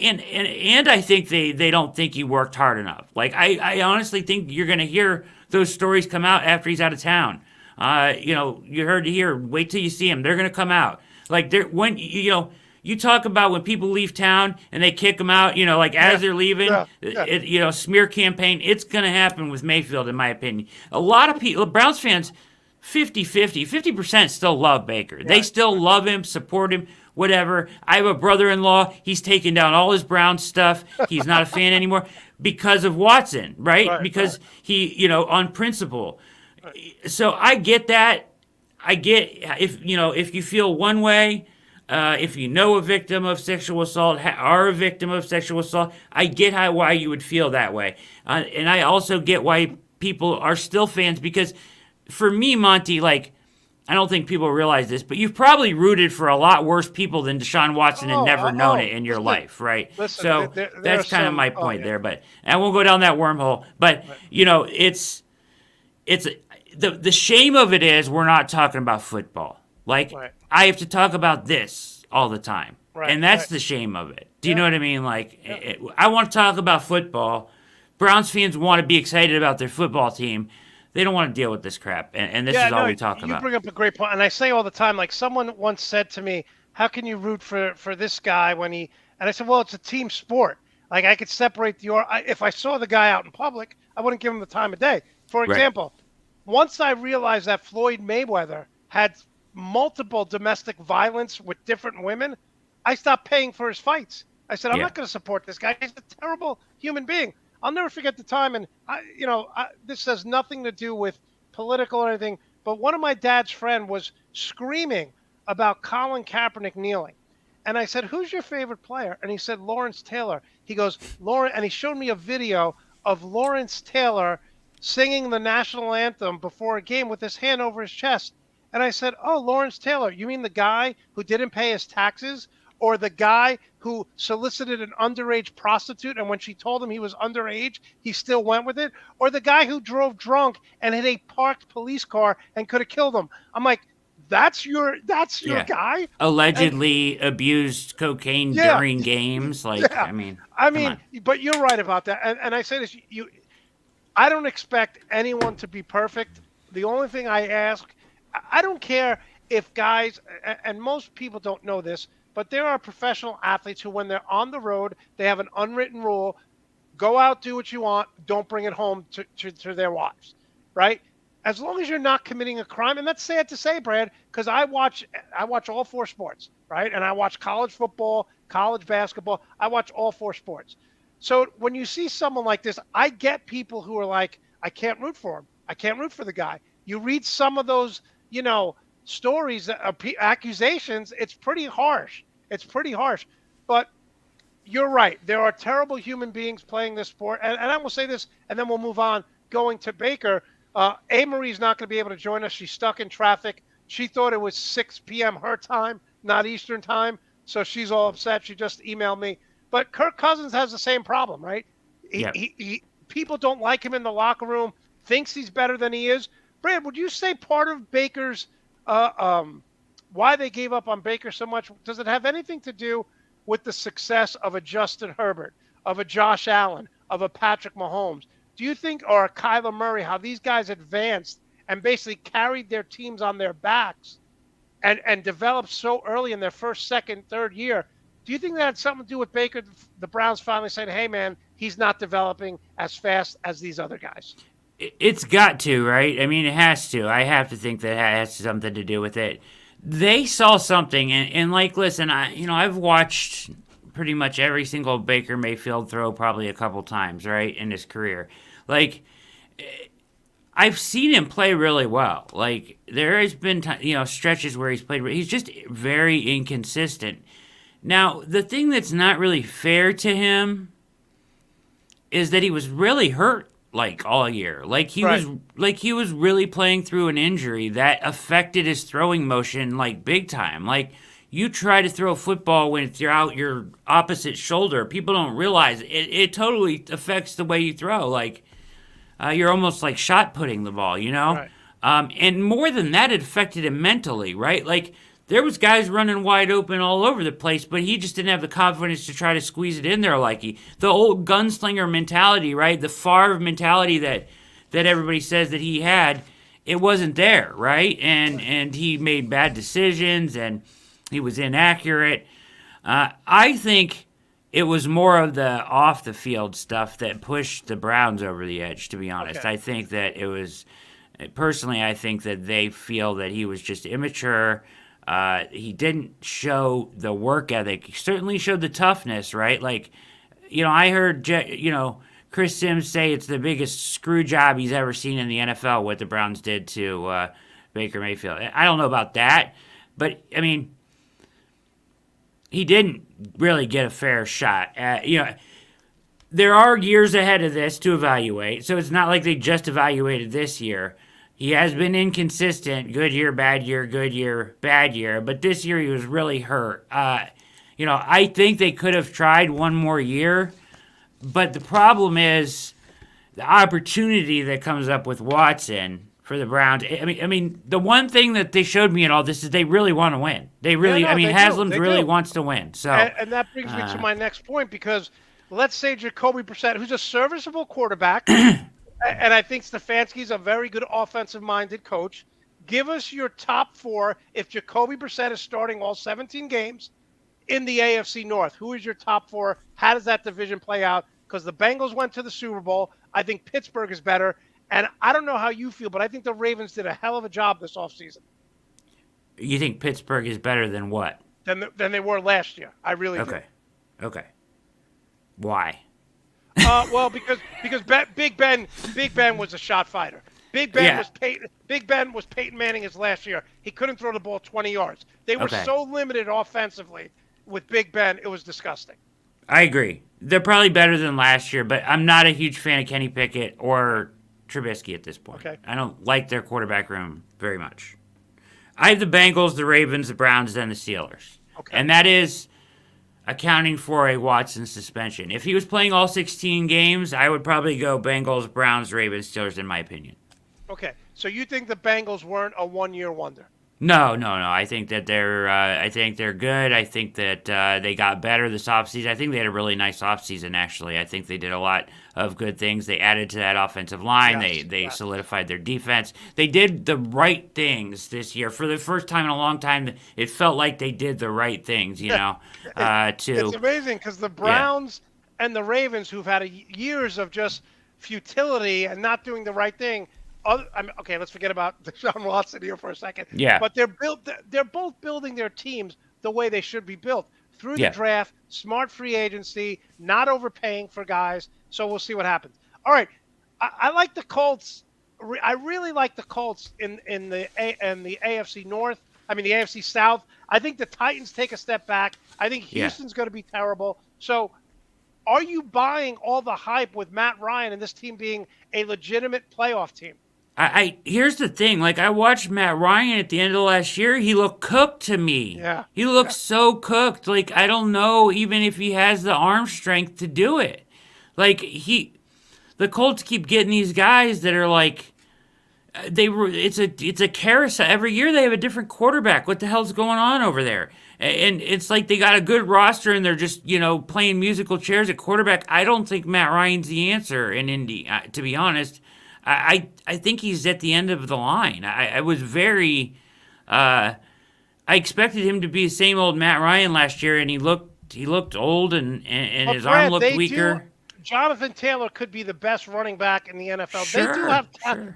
And I think they don't think he worked hard enough. Like, I honestly think you're going to hear those stories come out after he's out of town. You heard to hear, wait till you see him. They're going to come out. Like, when, you talk about when people leave town and they kick them out, as they're leaving, smear campaign, it's going to happen with Mayfield, in my opinion. A lot of people, Browns fans, 50% still love Baker. Right. They still love him, support him, whatever. I have a brother-in-law. He's taken down all his Browns stuff. He's not a fan anymore because of Watson, right? Because he, on principle. Right. So I get that. I get if you feel one way, if you know a victim of sexual assault, are a victim of sexual assault, I get why you would feel that way. And I also get why people are still fans because for me, Monte, like, I don't think people realize this, but you've probably rooted for a lot worse people than Deshaun Watson and never known it in your life, right? Listen, so that's kind of my point there. But I won't go down that wormhole. But it's the shame of it is we're not talking about football. Like I have to talk about this all the time, and that's the shame of it. Do you know what I mean? Like I want to talk about football. Browns fans want to be excited about their football team. They don't want to deal with this crap, and this is all we talk about. You bring up a great point, and I say all the time, like someone once said to me, how can you root for this guy when he, and I said, well, it's a team sport. Like I could separate if I saw the guy out in public, I wouldn't give him the time of day. For example, once I realized that Floyd Mayweather had multiple domestic violence with different women, I stopped paying for his fights. I said, I'm not going to support this guy. He's a terrible human being. I'll never forget the time, and this has nothing to do with political or anything, but one of my dad's friend was screaming about Colin Kaepernick kneeling. And I said, who's your favorite player? And he said, Lawrence Taylor. He goes, and he showed me a video of Lawrence Taylor singing the national anthem before a game with his hand over his chest. And I said, oh, Lawrence Taylor, you mean the guy who didn't pay his taxes? Or the guy who solicited an underage prostitute, and when she told him he was underage, he still went with it? Or the guy who drove drunk and hit a parked police car and could have killed him? I'm like, that's your guy? Allegedly abused cocaine during games. Like, I mean, but you're right about that. And I say this, I don't expect anyone to be perfect. The only thing I ask, I don't care if guys, and most people don't know this, but there are professional athletes who, when they're on the road, they have an unwritten rule: go out, do what you want, don't bring it home to their wives, right? As long as you're not committing a crime, and that's sad to say, Brad, because I watch all four sports, right? And I watch college football, college basketball. I watch all four sports. So when you see someone like this, I get people who are like, I can't root for him. I can't root for the guy. You read some of those, stories, accusations. It's pretty harsh. It's pretty harsh. But you're right. There are terrible human beings playing this sport. And I will say this, and then we'll move on. Going to Baker, Amarie's not going to be able to join us. She's stuck in traffic. She thought it was 6 p.m. her time, not Eastern time. So she's all upset. She just emailed me. But Kirk Cousins has the same problem, right? Yeah. People don't like him in the locker room, thinks he's better than he is. Brad, would you say part of Baker's why they gave up on Baker so much, does it have anything to do with the success of a Justin Herbert, of a Josh Allen, of a Patrick Mahomes? Do you think, or a Kyler Murray, how these guys advanced and basically carried their teams on their backs and developed so early in their first, second, third year? Do you think that had something to do with Baker, the Browns finally saying, hey, man, he's not developing as fast as these other guys? It's got to, right? I mean, it has to. I have to think that has something to do with it. They saw something, and like, listen, I've watched pretty much every single Baker Mayfield throw probably a couple times, right, in his career. Like, I've seen him play really well. Like, there has been, stretches where he's played. He's just very inconsistent. Now, the thing that's not really fair to him is that he was really hurt like all year. Like he was really playing through an injury that affected his throwing motion like big time. Like you try to throw a football when it's out your opposite shoulder, people don't realize it totally affects the way you throw. Like you're almost like shot putting the ball, Right. And more than that, it affected him mentally, right? Like there was guys running wide open all over the place, but he just didn't have the confidence to try to squeeze it in there like the old gunslinger mentality, right? The Favre mentality that everybody says that he had, it wasn't there, right? And he made bad decisions and he was inaccurate. I think it was more of the off the field stuff that pushed the Browns over the edge, to be honest. Okay. I think that it was, personally, I think that they feel that he was just immature. He didn't show the work ethic. He certainly showed the toughness, right? Like, I heard, Chris Sims say it's the biggest screw job he's ever seen in the NFL, what the Browns did to Baker Mayfield. I don't know about that, but, I mean, he didn't really get a fair shot. There are years ahead of this to evaluate, so it's not like they just evaluated this year. He has been inconsistent, good year, bad year, good year, bad year, but this year he was really hurt. I think they could have tried one more year, but the problem is the opportunity that comes up with Watson for the Browns. I mean, the one thing that they showed me in all this is they really want to win. They really, Haslam really wants to win. So, and that brings me to my next point, because let's say Jacoby Brissett, who's a serviceable quarterback, and I think Stefanski's a very good offensive-minded coach. Give us your top four if Jacoby Brissett is starting all 17 games in the AFC North. Who is your top four? How does that division play out? Because the Bengals went to the Super Bowl. I think Pittsburgh is better. And I don't know how you feel, but I think the Ravens did a hell of a job this offseason. You think Pittsburgh is better than what? Than they were last year. I really do. Okay. Why? Well, because Big Ben was a shot fighter. Big Ben was Peyton Manning his last year. He couldn't throw the ball 20 yards. They were so limited offensively with Big Ben, it was disgusting. I agree. They're probably better than last year, but I'm not a huge fan of Kenny Pickett or Trubisky at this point. Okay. I don't like their quarterback room very much. I have the Bengals, the Ravens, the Browns, and the Steelers. Okay. And that is accounting for a Watson suspension. If he was playing all 16 games, I would probably go Bengals, Browns, Ravens, Steelers, in my opinion. Okay. So you think the Bengals weren't a one-year wonder? No. I think that they're good. I think that they got better this offseason. I think they had a really nice offseason, actually. I think they did a lot of good things. They added to that offensive line. They solidified their defense. They did the right things this year. For the first time in a long time, it felt like they did the right things, It's amazing because the Browns and the Ravens, who've had years of just futility and not doing the right thing, okay, let's forget about Deshaun Watson here for a second. Yeah. But they're both building their teams the way they should be built. through the Yeah. draft, smart free agency, not overpaying for guys. So we'll see what happens. All right, I like the Colts. I really like the Colts in the AFC North. I mean the AFC South. I think the Titans take a step back. I think Yeah. Houston's going to be terrible. So are you buying all the hype with Matt Ryan and this team being a legitimate playoff team? I here's the thing. Like I watched Matt Ryan at the end of last year. He looked cooked to me. Yeah. He looks so cooked. Like I don't know even if he has the arm strength to do it. Like the Colts keep getting these guys that are like it's a carousel. Every year they have a different quarterback. What the hell's going on over there? And it's like they got a good roster and they're just playing musical chairs at quarterback. I don't think Matt Ryan's the answer in Indy. To be honest. I think he's at the end of the line. I was very, I expected him to be the same old Matt Ryan last year, and he looked old and But his Brad, arm looked weaker. Jonathan Taylor could be the best running back in the NFL. Sure.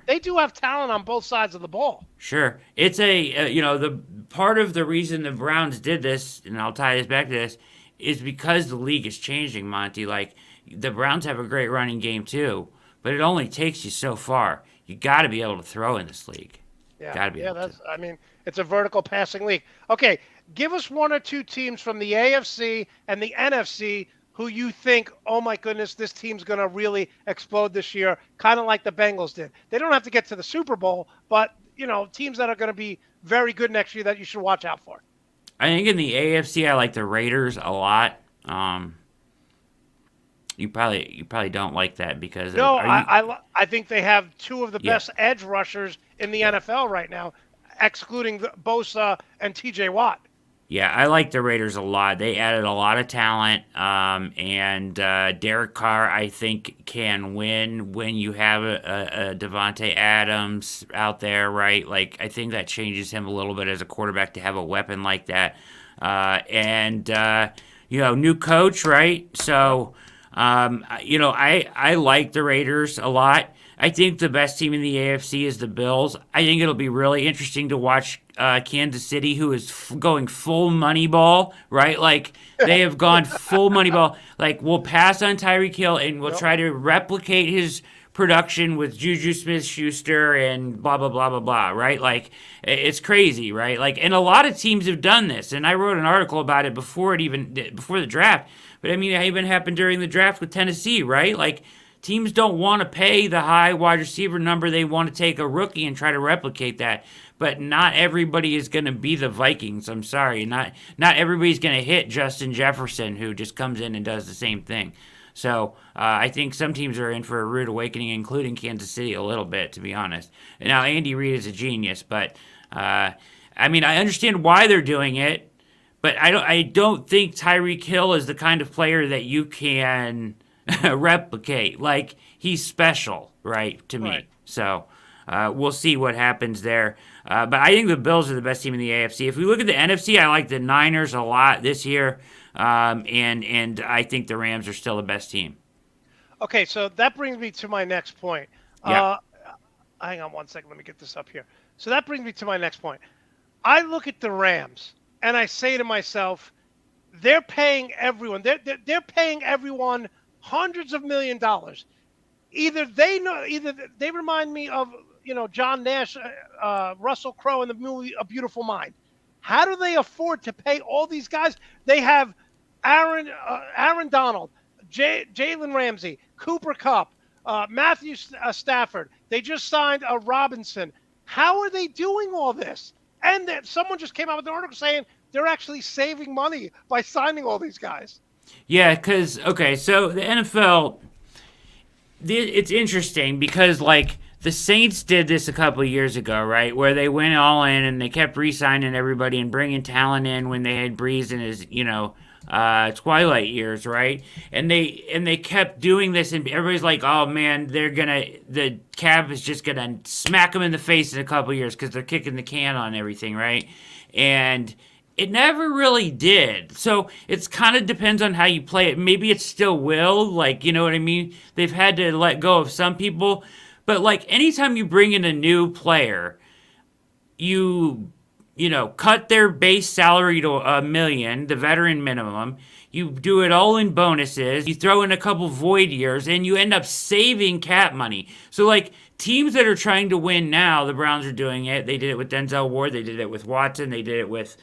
They do have talent on both sides of the ball. Sure, it's the part of the reason the Browns did this, and I'll tie this back to this, is because the league is changing, Monty. Like the Browns have a great running game too. But it only takes you so far. You got to be able to throw in this league. Yeah, got to be able to. I mean, it's a vertical passing league. Okay, give us one or two teams from the AFC and the NFC who you think, oh my goodness, this team's going to really explode this year, kind of like the Bengals did. They don't have to get to the Super Bowl, but teams that are going to be very good next year that you should watch out for. I think in the AFC, I like the Raiders a lot. You probably don't like that because I think they have two of the best edge rushers in the NFL right now, excluding Bosa and T.J. Watt. Yeah, I like the Raiders a lot. They added a lot of talent, and Derek Carr, I think, can win when you have a Devontae Adams out there, right? Like, I think that changes him a little bit as a quarterback to have a weapon like that. New coach, right? So... I like the Raiders a lot. I think the best team in the AFC is the Bills. I think it'll be really interesting to watch Kansas City, who is going full money ball, right? Like, they have gone full money ball. Like, we'll pass on Tyreek Hill and we'll try to replicate his production with Juju Smith-Schuster and blah, blah, blah, blah, blah, right? Like, it's crazy, right? Like, and a lot of teams have done this, and I wrote an article about it before the draft. But I mean, it even happened during the draft with Tennessee, right? Like, teams don't want to pay the high wide receiver number. They want to take a rookie and try to replicate that. But not everybody is going to be the Vikings. I'm sorry. Not everybody's going to hit Justin Jefferson, who just comes in and does the same thing. So I think some teams are in for a rude awakening, including Kansas City a little bit, to be honest. And now, Andy Reid is a genius, but I understand why they're doing it. But I don't think Tyreek Hill is the kind of player that you can replicate. Like, he's special, right, to me. Right. So we'll see what happens there. But I think the Bills are the best team in the AFC. If we look at the NFC, I like the Niners a lot this year. And I think the Rams are still the best team. Okay, so that brings me to my next point. Yeah. Hang on one second. Let me get this up here. So that brings me to my next point. I look at the Rams. And I say to myself, they're paying everyone. They're paying everyone hundreds of $1 million. Either they remind me of John Nash, Russell Crowe in the movie A Beautiful Mind. How do they afford to pay all these guys? They have Aaron Donald, Jalen Ramsey, Cooper Kupp, Matthew Stafford. They just signed a Robinson. How are they doing all this? And someone just came out with an article saying they're actually saving money by signing all these guys. Yeah, because, so the NFL, it's interesting because, like, the Saints did this a couple of years ago, right, where they went all in and they kept re-signing everybody and bringing talent in when they had Breeze in his, twilight years, right? And they kept doing this, and everybody's like, oh, man, the cap is just going to smack them in the face in a couple of years because they're kicking the can on everything, right? And it never really did. So it's kind of depends on how you play it. Maybe it still will, like, you know what I mean? They've had to let go of some people. But, like, anytime you bring in a new player, you cut their base salary to $1 million, the veteran minimum. You do it all in bonuses. You throw in a couple void years, and you end up saving cap money. So, like, teams that are trying to win now, the Browns are doing it. They did it with Denzel Ward. They did it with Watson. They did it with,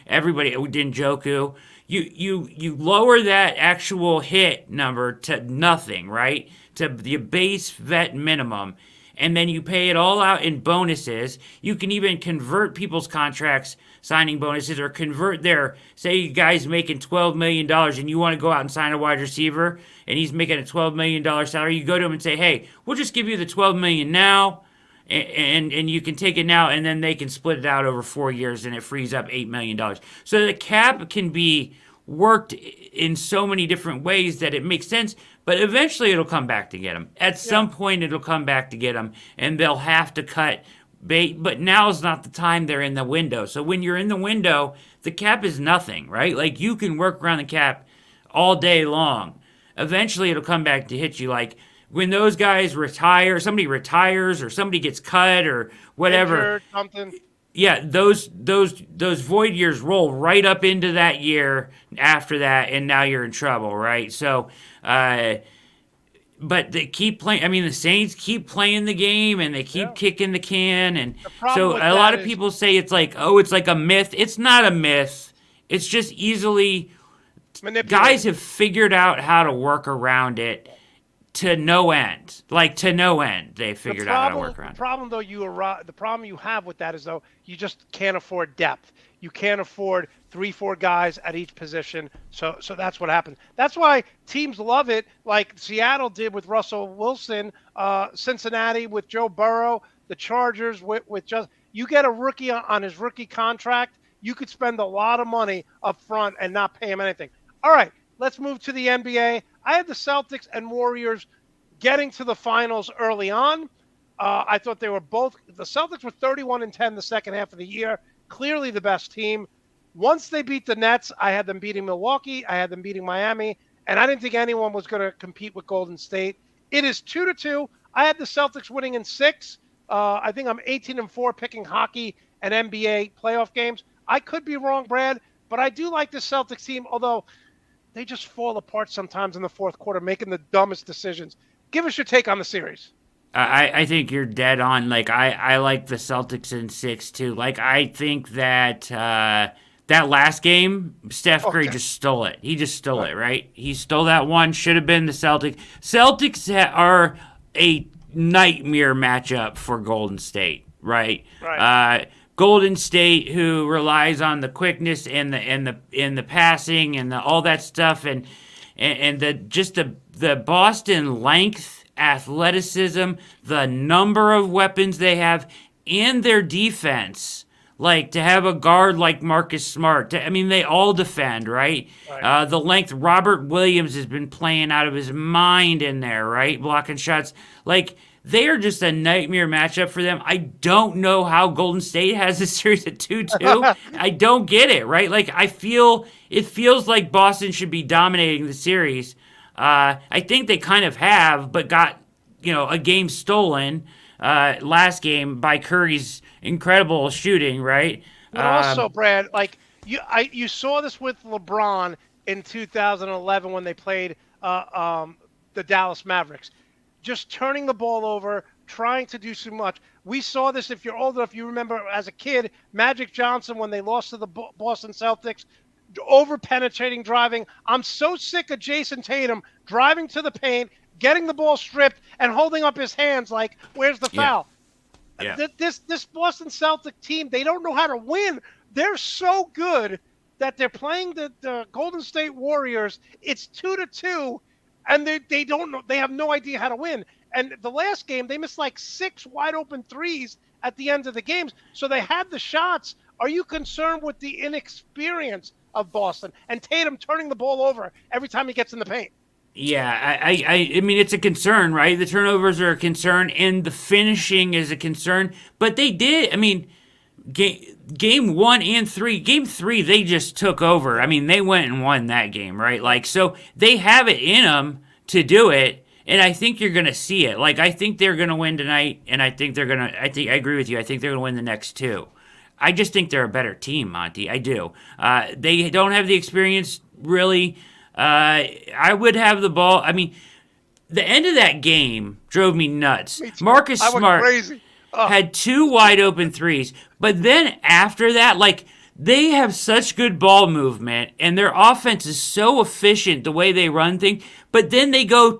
everybody. We did Njoku. You lower that actual hit number to nothing, right? To the base vet minimum. And then you pay it all out in bonuses. You can even convert people's contracts, signing bonuses, or convert say you guys making $12 million and you want to go out and sign a wide receiver and he's making a $12 million salary. You go to him and say, hey, we'll just give you the $12 million now and you can take it now, and then they can split it out over 4 years and it frees up $8 million. So the cap can be worked in so many different ways that it makes sense, but eventually it'll come back to get them. At some point it'll come back to get them, and they'll have to cut bait, but now is not the time. They're in the window. So when you're in the window, the cap is nothing, right? Like, you can work around the cap all day long. Eventually it'll come back to hit you. Like, when those guys retire, somebody retires or somebody gets cut or whatever. Injured, something. Yeah, those void years roll right up into that year after that, and now you're in trouble, right? So, but they keep playing. I mean, the Saints keep playing the game, and they keep kicking the can, and so a lot of people say it's like a myth. It's not a myth. It's just easily guys have figured out how to work around it. To no end. Like, to no end, they figured out how to work around it. The problem you have with that is, though, you just can't afford depth. You can't afford 3-4 guys at each position. So that's what happens. That's why teams love it, like Seattle did with Russell Wilson, Cincinnati with Joe Burrow, the Chargers with just you get a rookie on his rookie contract, you could spend a lot of money up front and not pay him anything. All right, let's move to the NBA. I had the Celtics and Warriors getting to the finals early on. I thought they were both – the Celtics were 31-10 the second half of the year, clearly the best team. Once they beat the Nets, I had them beating Milwaukee. I had them beating Miami, and I didn't think anyone was going to compete with Golden State. It is 2-2. I had the Celtics winning in 6. I think I'm 18-4 picking hockey and NBA playoff games. I could be wrong, Brad, but I do like the Celtics team, although – they just fall apart sometimes in the fourth quarter, making the dumbest decisions. Give us your take on the series. I think you're dead on. Like, I like the Celtics in 6 too. Like, I think that that last game, Steph Curry just stole it. He just stole it, right? He stole that one. Should have been the Celtics. Celtics are a nightmare matchup for Golden State, right? Golden State, who relies on the quickness and the passing and all that stuff, and the Boston length, athleticism, the number of weapons they have, and their defense. Like, to have a guard like Marcus Smart, they all defend, right? The length, Robert Williams has been playing out of his mind in there, right? Blocking shots. Like, they are just a nightmare matchup for them. I don't know how Golden State has this series at 2-2. I don't get it, right? Like, it feels like Boston should be dominating the series. I think they kind of have, but got, a game stolen last game by Curry's incredible shooting, right? But also, Brad, like, you saw this with LeBron in 2011 when they played the Dallas Mavericks. Just turning the ball over, trying to do too much. We saw this, if you're old enough, you remember as a kid, Magic Johnson, when they lost to the Boston Celtics, over-penetrating driving. I'm so sick of Jason Tatum driving to the paint, getting the ball stripped, and holding up his hands like, where's the foul? Yeah. This Boston Celtic team, they don't know how to win. They're so good that they're playing the Golden State Warriors. It's 2-2. And they don't know. They have no idea how to win. And the last game, they missed like 6 wide open threes at the end of the games. So they had the shots. Are you concerned with the inexperience of Boston and Tatum turning the ball over every time he gets in the paint? Yeah, I mean, it's a concern, right? The turnovers are a concern, and the finishing is a concern. But they did. I mean, Game 1 and 3, Game 3, they just took over. I mean, they went and won that game, right? Like, so they have it in them to do it, and I think you're going to see it. Like, I think they're going to win tonight, and I agree with you. I think they're going to win the next 2. I just think they're a better team, Monty. I do. They don't have the experience, really. I would have the ball. I mean, the end of that game drove me nuts. Me too. Marcus I went Smart crazy. had 2 wide open threes, but then after that, like, they have such good ball movement, and their offense is so efficient the way they run things. But then they go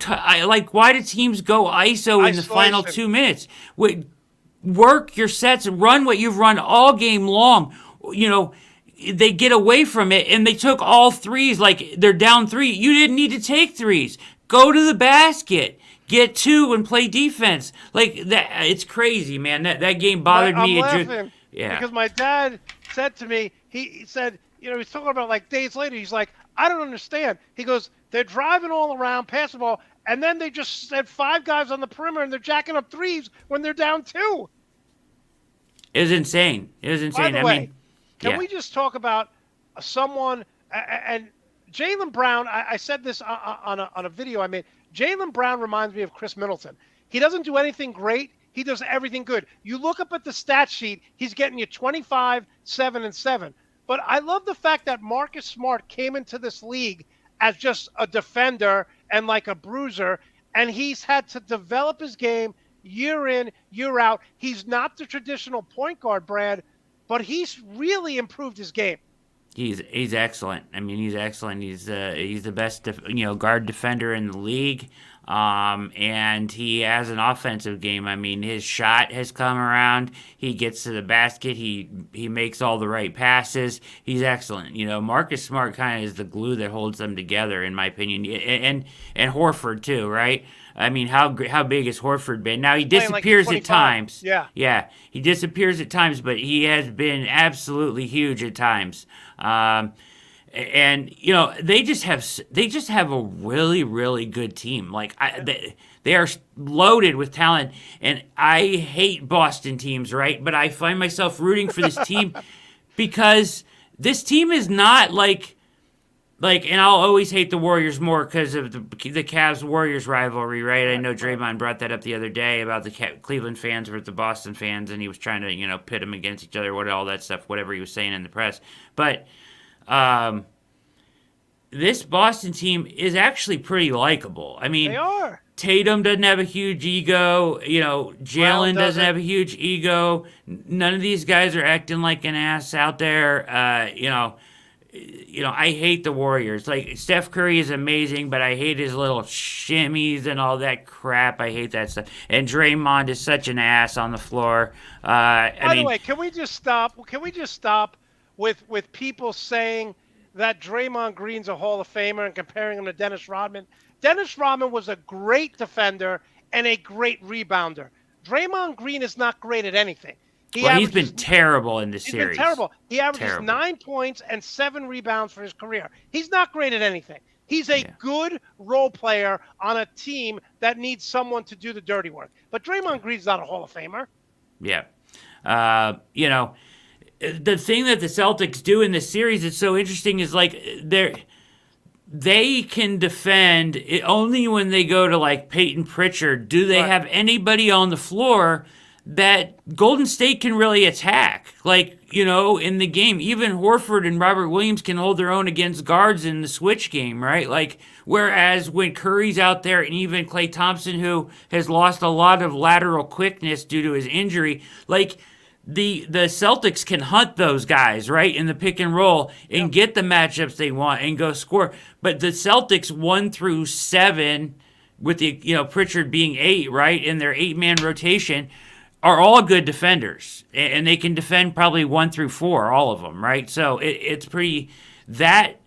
why do teams go ISO in the final 2 minutes? Work your sets and run what you've run all game long. You know, they get away from it, and they took all threes. Like, they're down 3. You didn't need to take threes. Go to the basket. Get 2 and play defense. Like that, it's crazy, man. That game bothered me. I'm laughing because my dad said to me, he said, he's talking about like days later. He's like, I don't understand. He goes, they're driving all around, passing the ball, and then they just said 5 guys on the perimeter, and they're jacking up threes when they're down 2. It was insane. By the way, can we just talk about someone and Jaylen Brown? I said this on a video I made. Jaylen Brown reminds me of Chris Middleton. He doesn't do anything great. He does everything good. You look up at the stat sheet, he's getting you 25, 7, and 7. But I love the fact that Marcus Smart came into this league as just a defender and like a bruiser, and he's had to develop his game year in, year out. He's not the traditional point guard, Brad, but he's really improved his game. He's excellent. I mean, he's excellent. He's the best guard defender in the league, and he has an offensive game. I mean, his shot has come around. He gets to the basket. He makes all the right passes. He's excellent. Marcus Smart kind of is the glue that holds them together, in my opinion, and Horford too, right? I mean, how big has Horford been? Now, he disappears at times. Yeah, he disappears at times, but he has been absolutely huge at times. And they just have a really, really good team. Like, they are loaded with talent, and I hate Boston teams, right? But I find myself rooting for this team because this team is not like, and I'll always hate the Warriors more because of the Cavs-Warriors rivalry, right? I know Draymond brought that up the other day about the Cleveland fans versus the Boston fans, and he was trying to, pit them against each other, all that stuff, whatever he was saying in the press. But this Boston team is actually pretty likable. I mean, they are. Tatum doesn't have a huge ego. Jalen doesn't have a huge ego. None of these guys are acting like an ass out there. I hate the Warriors. Like, Steph Curry is amazing, but I hate his little shimmies and all that crap. I hate that stuff. And Draymond is such an ass on the floor. By the way, can we just stop? With people saying that Draymond Green's a Hall of Famer and comparing him to Dennis Rodman? Dennis Rodman was a great defender and a great rebounder. Draymond Green is not great at anything. He's been terrible in this series. He's been terrible. He averages 9 points and 7 rebounds for his career. He's not great at anything. He's a good role player on a team that needs someone to do the dirty work. But Draymond Green's not a Hall of Famer. Yeah. The thing that the Celtics do in this series that's so interesting is, like, they can defend it only when they go to, like, Peyton Pritchard. Do they have anybody on the floor that Golden State can really attack? Like, in the game, even Horford and Robert Williams can hold their own against guards in the switch game, right? Like, whereas when Curry's out there, and even Klay Thompson, who has lost a lot of lateral quickness due to his injury, like, the Celtics can hunt those guys, right, in the pick and roll and get the matchups they want and go score. But the Celtics 1 through 7, with the Pritchard being 8, right, in their 8-man rotation, are all good defenders, and they can defend probably 1 through 4, all of them, right? So it's pretty that,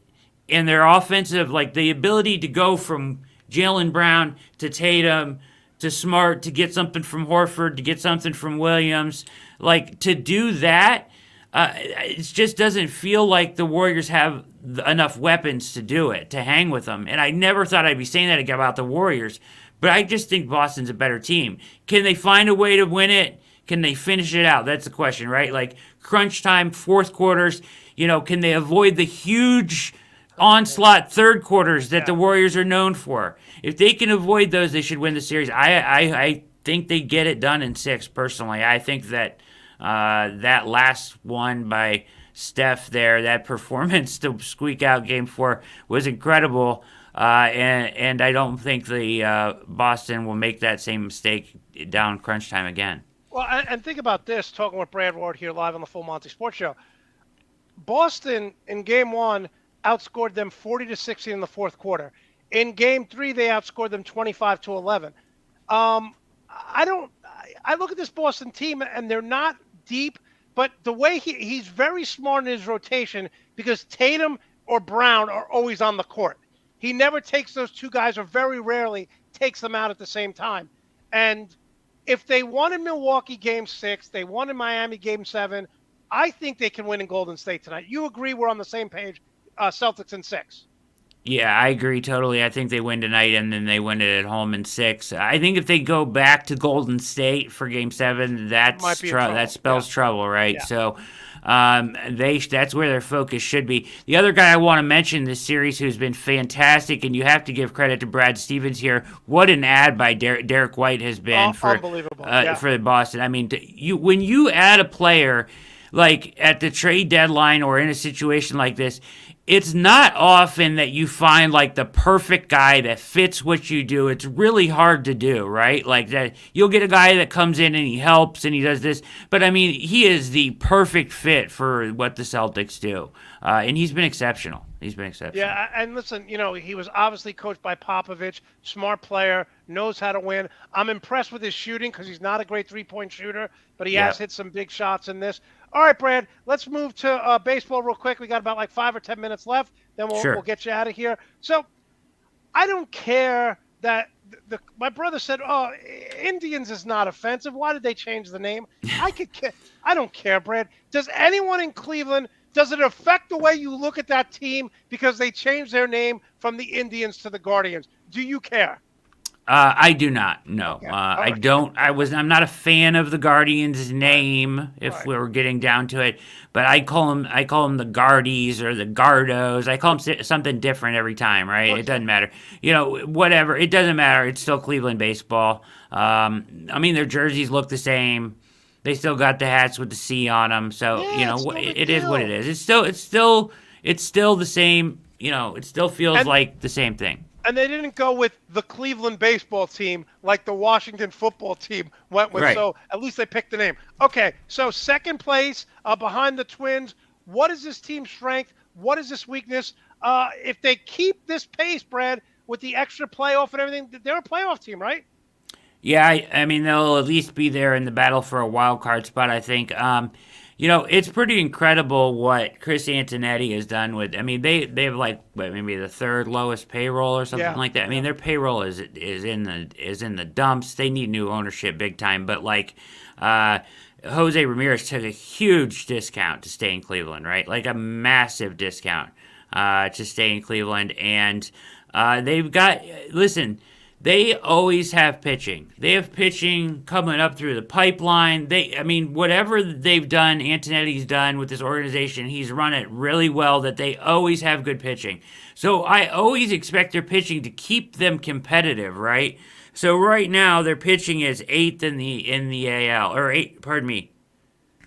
and their offensive, like, the ability to go from Jaylen Brown to Tatum to Smart to get something from Horford to get something from Williams, like, to do that, it just doesn't feel like the Warriors have enough weapons to do it, to hang with them. And I never thought I'd be saying that about the Warriors. But I just think Boston's a better team. Can they find a way to win it? Can they finish it out? That's the question, right? Like, crunch time, fourth quarters, can they avoid the huge onslaught third quarters that the Warriors are known for? If they can avoid those, they should win the series. I think they get it done in 6, personally. I think that That last one by Steph there, that performance to squeak out Game 4 was incredible. And I don't think the Boston will make that same mistake down crunch time again. Well, and think about this, talking with Brad Ward here live on the Full Monty Sports Show. Boston in Game 1 outscored them 40-16 in the fourth quarter. In Game 3, they outscored them 25-11. I look at this Boston team, and they're not deep, but the way he's very smart in his rotation because Tatum or Brown are always on the court. He never takes those two guys, or very rarely takes them out at the same time. And if they won in Milwaukee Game 6, they won in Miami Game 7, I think they can win in Golden State tonight. You agree we're on the same page, Celtics in 6? Yeah, I agree totally. I think they win tonight, and then they win it at home in 6. I think if they go back to Golden State for Game 7, that spells trouble, right? Yeah. So that's where their focus should be. The other guy I want to mention this series who's been fantastic, and you have to give credit to Brad Stevens here. What an ad by Derek White has been for the Boston. I mean, when you add a player like at the trade deadline or in a situation like this, it's not often that you find like the perfect guy that fits what you do. It's really hard to do, right? Like that, you'll get a guy that comes in and he helps and he does this, but I mean, he is the perfect fit for what the Celtics do, and he's been exceptional. Yeah, and listen, he was obviously coached by Popovich, smart player, knows how to win. I'm impressed with his shooting because he's not a great three-point shooter, but he has hit some big shots in this. All right, Brad, let's move to baseball real quick. We got about like 5 or 10 minutes left. Then we'll get you out of here. So I don't care that my brother said, "Oh, Indians is not offensive. Why did they change the name?" I don't care, Brad. Does anyone in Cleveland? Does it affect the way you look at that team because they changed their name from the Indians to the Guardians? Do you care? I do not. No, Okay. I don't. I'm not a fan of the Guardians' name. If we were getting down to it, but I call them the Guardies or the Gardos. I call them something different every time. Right? Okay. It doesn't matter. Whatever. It doesn't matter. It's still Cleveland baseball. I mean, their jerseys look the same. They still got the hats with the C on them. So it is what it is. It's still the same. It still feels like the same thing. And they didn't go with the Cleveland baseball team like the Washington football team went with. Right. So at least they picked the name. Okay, so second place behind the Twins. What is this team's strength? What is this weakness? If they keep this pace, Brad, with the extra playoff and everything, they're a playoff team, right? Yeah, I mean, they'll at least be there in the battle for a wild card spot, I think. It's pretty incredible what Chris Antonetti has done with. I mean, they have like maybe the third lowest payroll or something like that. I mean, their payroll is in the dumps. They need new ownership big time. But like, Jose Ramirez took a huge discount to stay in Cleveland, right? Like a massive discount to stay in Cleveland, and they've got They always have pitching. They have pitching coming up through the pipeline. Whatever they've done, Antonetti's done with this organization, he's run it really well, that they always have good pitching. So I always expect their pitching to keep them competitive, right? So right now, their pitching is 8th in the AL, or 8, pardon me.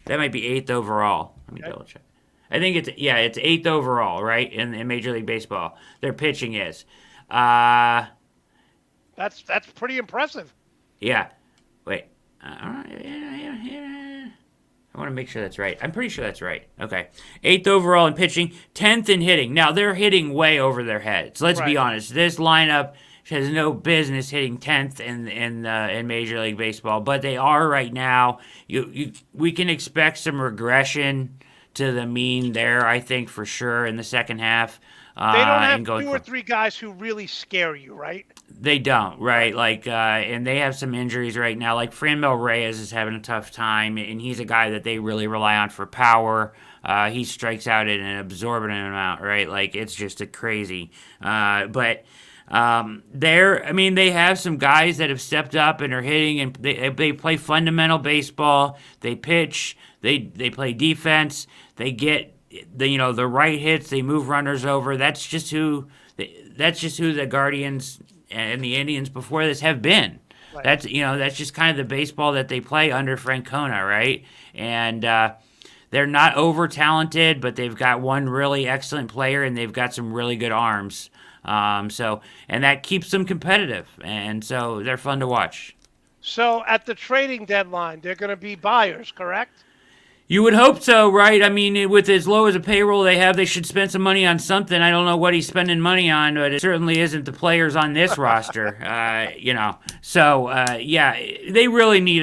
That might be 8th overall. Let me double check. I think it's 8th overall, right, in Major League Baseball. Their pitching is. That's pretty impressive. Yeah. Wait. I want to make sure that's right. I'm pretty sure that's right. Okay. 8th overall in pitching, 10th in hitting. Now, they're hitting way over their heads. Let's be honest. This lineup has no business hitting 10th in Major League Baseball, but they are right now. We can expect some regression to the mean there, I think, for sure, in the second half. They don't have 2 or 3 guys who really scare you, right? They don't, right? Like, and they have some injuries right now. Like, Franmil Reyes is having a tough time, and he's a guy that they really rely on for power. He strikes out at an absorbent amount, right? Like, it's just a crazy. But they have some guys that have stepped up and are hitting, and they play fundamental baseball. They pitch. They play defense. They get the right hits. They move runners over. That's just who the Guardians and the Indians before this have been. That's that's just kind of the baseball that they play under Francona, right? And they're not over talented, but they've got one really excellent player and they've got some really good arms. And that keeps them competitive, and so they're fun to watch. So at the trading deadline, they're going to be buyers, correct? You would hope so, right? I mean, with as low as a payroll they have, they should spend some money on something. I don't know what he's spending money on, but it certainly isn't the players on this roster, So, yeah, they really need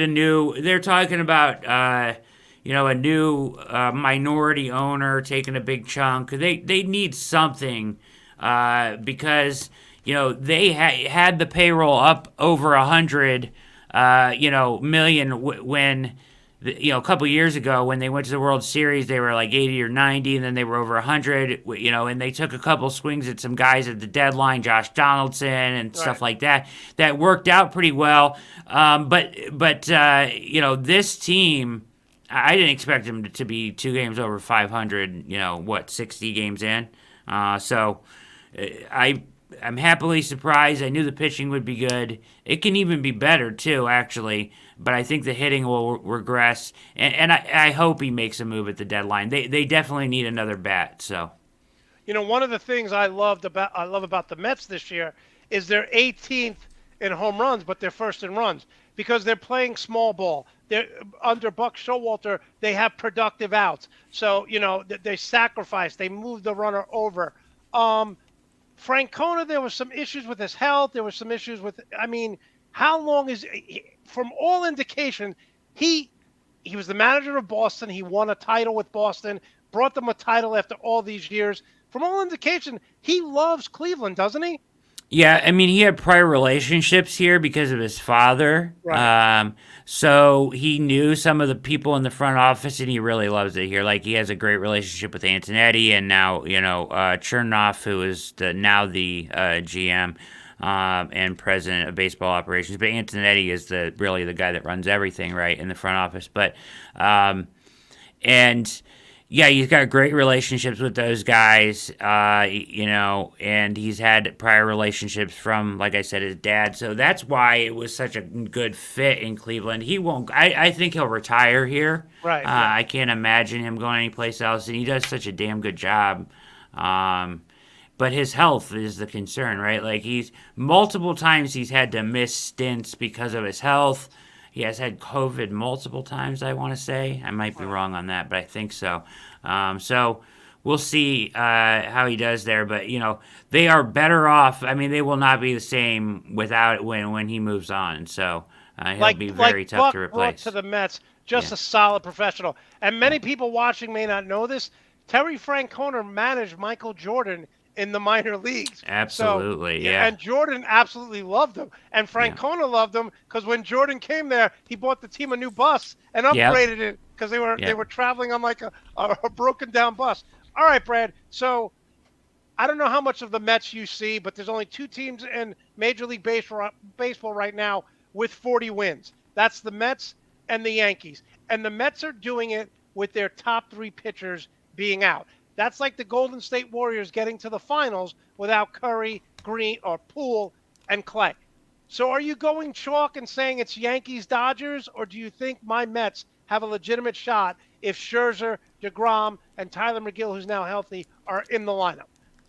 they're talking about, a new minority owner taking a big chunk. They need something because, they had the payroll up over 100, million when a couple years ago when they went to the World Series, they were like 80 or 90, and then they were over 100, and they took a couple swings at some guys at the deadline, Josh Donaldson and stuff like that. That worked out pretty well. But this team, I didn't expect them to be 2 games over 500, 60 games in. I'm happily surprised. I knew the pitching would be good. It can even be better, too, actually. But I think the hitting will regress. And I hope he makes a move at the deadline. They definitely need another bat. So, one of the things I love about the Mets this year is they're 18th in home runs, but they're first in runs because they're playing small ball. They're under Buck Showalter. They have productive outs. So, they sacrifice. They move the runner over. Francona, there was some issues with his health. There was some issues with, how long from all indication, he was the manager of Boston. He won a title with Boston, brought them a title after all these years. From all indication, he loves Cleveland, doesn't he? Yeah, he had prior relationships here because of his father. Right. So he knew some of the people in the front office, and he really loves it here. Like, he has a great relationship with Antonetti, and now, Chernoff, who is now the GM and president of baseball operations. But Antonetti is really the guy that runs everything, right, in the front office. But, and yeah, he's got great relationships with those guys, and he's had prior relationships from, like I said, his dad. So that's why it was such a good fit in Cleveland. I think he'll retire here. Right. I can't imagine him going anyplace else, and he does such a damn good job. But his health is the concern, right? Like, multiple times he's had to miss stints because of his health. He has had COVID multiple times, I want to say. I might be wrong on that, but I think so. So we'll see how he does there. But, they are better off. They will not be the same without it when he moves on. So he'll be very tough Buck to replace. Brought to the Mets, just a solid professional. And many people watching may not know this. Terry Francona managed Michael Jordan in the minor leagues. Absolutely, yeah. And Jordan absolutely loved him. And Francona loved him because when Jordan came there, he bought the team a new bus and upgraded it because they were traveling on like a broken down bus. All right, Brad. So I don't know how much of the Mets you see, but there's only 2 teams in Major League Baseball right now with 40 wins. That's the Mets and the Yankees. And the Mets are doing it with their top 3 pitchers being out. That's like the Golden State Warriors getting to the finals without Curry, Green, or Poole, and Clay. So are you going chalk and saying it's Yankees-Dodgers, or do you think my Mets have a legitimate shot if Scherzer, DeGrom, and Tyler McGill, who's now healthy, are in the lineup?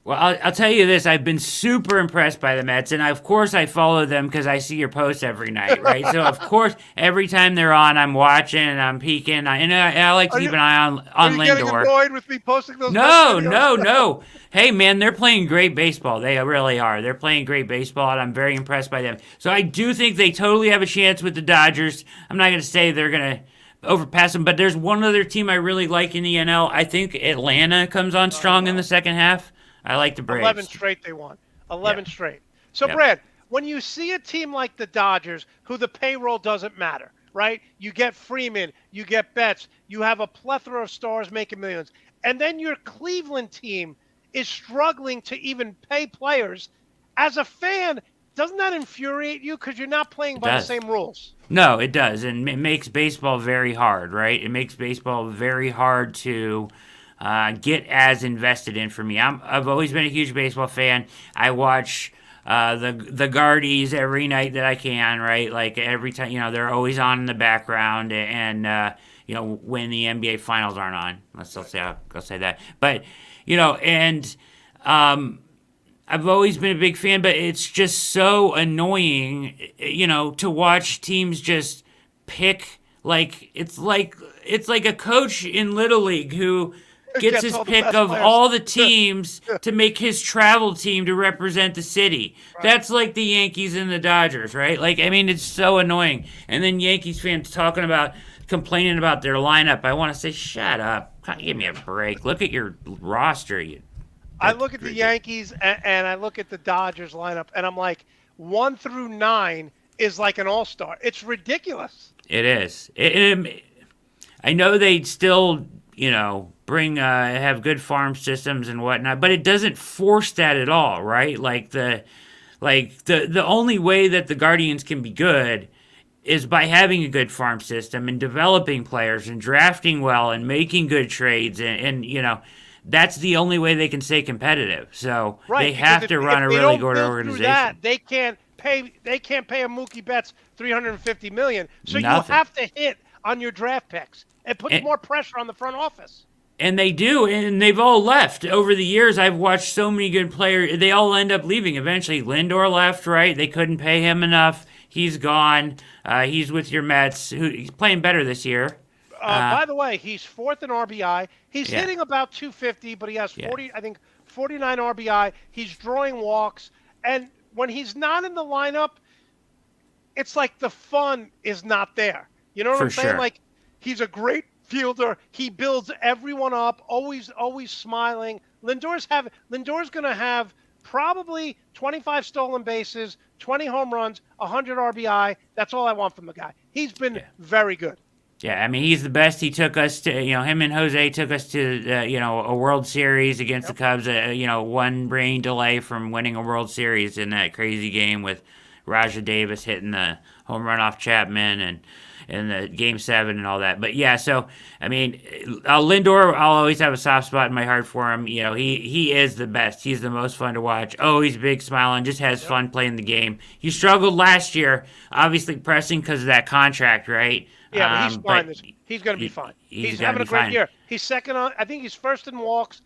Well, I'll tell you this. I've been super impressed by the Mets, and of course I follow them because I see your posts every night, right? So, of course, every time they're on, I'm watching and I'm peeking. I like to keep an eye on Lindor. Are you getting annoyed with me posting those? No. Hey, man, they're playing great baseball. They really are. They're playing great baseball, and I'm very impressed by them. So I do think they totally have a chance with the Dodgers. I'm not going to say they're going to overpass them, but there's one other team I really like in the NL. I think Atlanta comes on strong in the second half. I like the Braves. 11 straight they won. 11 straight. So, Brad, when you see a team like the Dodgers, who the payroll doesn't matter, right? You get Freeman, you get Betts, you have a plethora of stars making millions, and then your Cleveland team is struggling to even pay players. As a fan, doesn't that infuriate you because you're not playing by the same rules? No, it does, and it makes baseball very hard, right? It makes baseball very hard to get as invested in for me. I've always been a huge baseball fan. I watch the Guardies every night that I can, right? Like every time, they're always on in the background, and when the NBA finals aren't on, I'll say that. But and I've always been a big fan, but it's just so annoying, to watch teams just pick it's like a coach in Little League who gets his pick of all the teams to make his travel team to represent the city. Right. That's like the Yankees and the Dodgers, right? It's so annoying. And then Yankees fans complaining about their lineup. I want to say, shut up. Give me a break. Look at your roster. I look at the Yankees and I look at the Dodgers lineup, and I'm like, 1 through 9 is like an all-star. It's ridiculous. It is. I know they still, have good farm systems and whatnot, but it doesn't force that at all, right? The only way that the Guardians can be good is by having a good farm system and developing players and drafting well and making good trades and that's the only way they can stay competitive. So they have to run a really good organization. That, they can't pay a Mookie Betts $350 million. So Nothing. You have to hit on your draft picks. It puts more pressure on the front office. And they do, and they've all left. Over the years, I've watched so many good players. They all end up leaving eventually. Lindor left, right? They couldn't pay him enough. He's gone. He's with your Mets. He's playing better this year. By the way, he's 4th in RBI. He's hitting about 250, but he has 49 RBI. He's drawing walks. And when he's not in the lineup, it's like the fun is not there. You know what I'm saying? Sure. He's a great fielder. He builds everyone up, always smiling. Lindor's going to have probably 25 stolen bases, 20 home runs, 100 RBI. That's all I want from the guy. He's been very good. Yeah, he's the best. He took us to, him and Jose took us to, a World Series against the Cubs, one rain delay from winning a World Series in that crazy game with Raja Davis hitting the home run off Chapman and the Game 7 and all that. But, Lindor, I'll always have a soft spot in my heart for him. He is the best. He's the most fun to watch. Always big, smiling, just has fun playing the game. He struggled last year, obviously pressing because of that contract, right? Yeah, but he's fine. He's going to be fine. He's having a great year. He's second on. I think he's first in walks,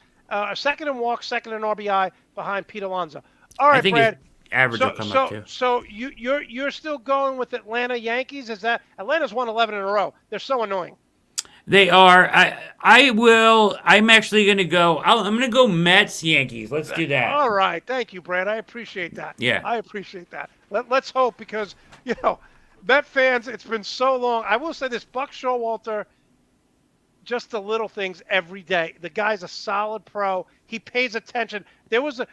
second in walks, second in RBI behind Pete Alonso. All right, I think Brad. His average will come up too. So you're still going with Atlanta Yankees? Is that Atlanta's won 11 in a row? They're so annoying. They are. I'm actually going to go. I'm going to go Mets Yankees. Let's do that. All right. Thank you, Brad. I appreciate that. Yeah. I appreciate that. Let's hope because Met fans, it's been so long. I will say this, Buck Showalter, just the little things every day. The guy's a solid pro. He pays attention. There was a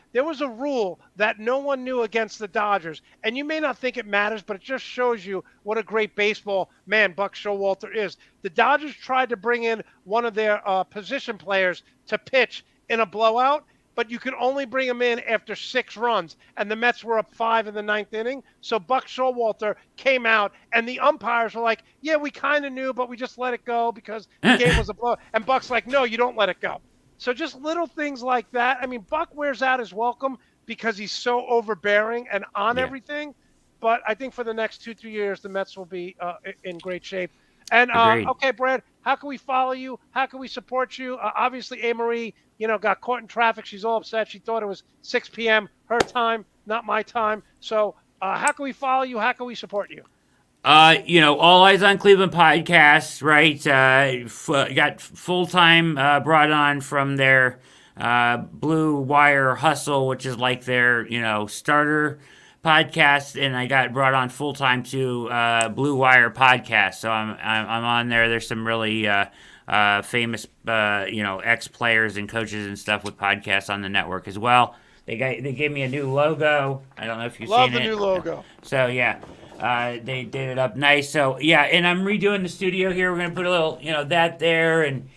rule that no one knew against the Dodgers, and you may not think it matters, but it just shows you what a great baseball man Buck Showalter is. The Dodgers tried to bring in one of their position players to pitch in a blowout, but you could only bring him in after 6 runs, and the Mets were up 5 in the 9th inning. So Buck Showalter came out, and the umpires were like, yeah, we kind of knew, but we just let it go because the game was a blowout. And Buck's like, no, you don't let it go. So just little things like that. Buck wears out his welcome because he's so overbearing and on everything. But I think for the next 2-3 years, the Mets will be in great shape. And, okay, Brad, how can we follow you? How can we support you? Obviously, Amarie, got caught in traffic. She's all upset. She thought it was 6 p.m., her time, not my time. So how can we follow you? How can we support you? All Eyes on Cleveland podcast, right? Got full-time brought on from their Blue Wire Hustle, which is like their, starter podcast, and I got brought on full-time to Blue Wire podcast. So I'm on there. There's some really famous, ex-players and coaches and stuff with podcasts on the network as well. They gave me a new logo. I don't know if you've seen it. Love the new logo. So, yeah. They did it up nice. So, yeah, and I'm redoing the studio here. We're going to put a little, that there and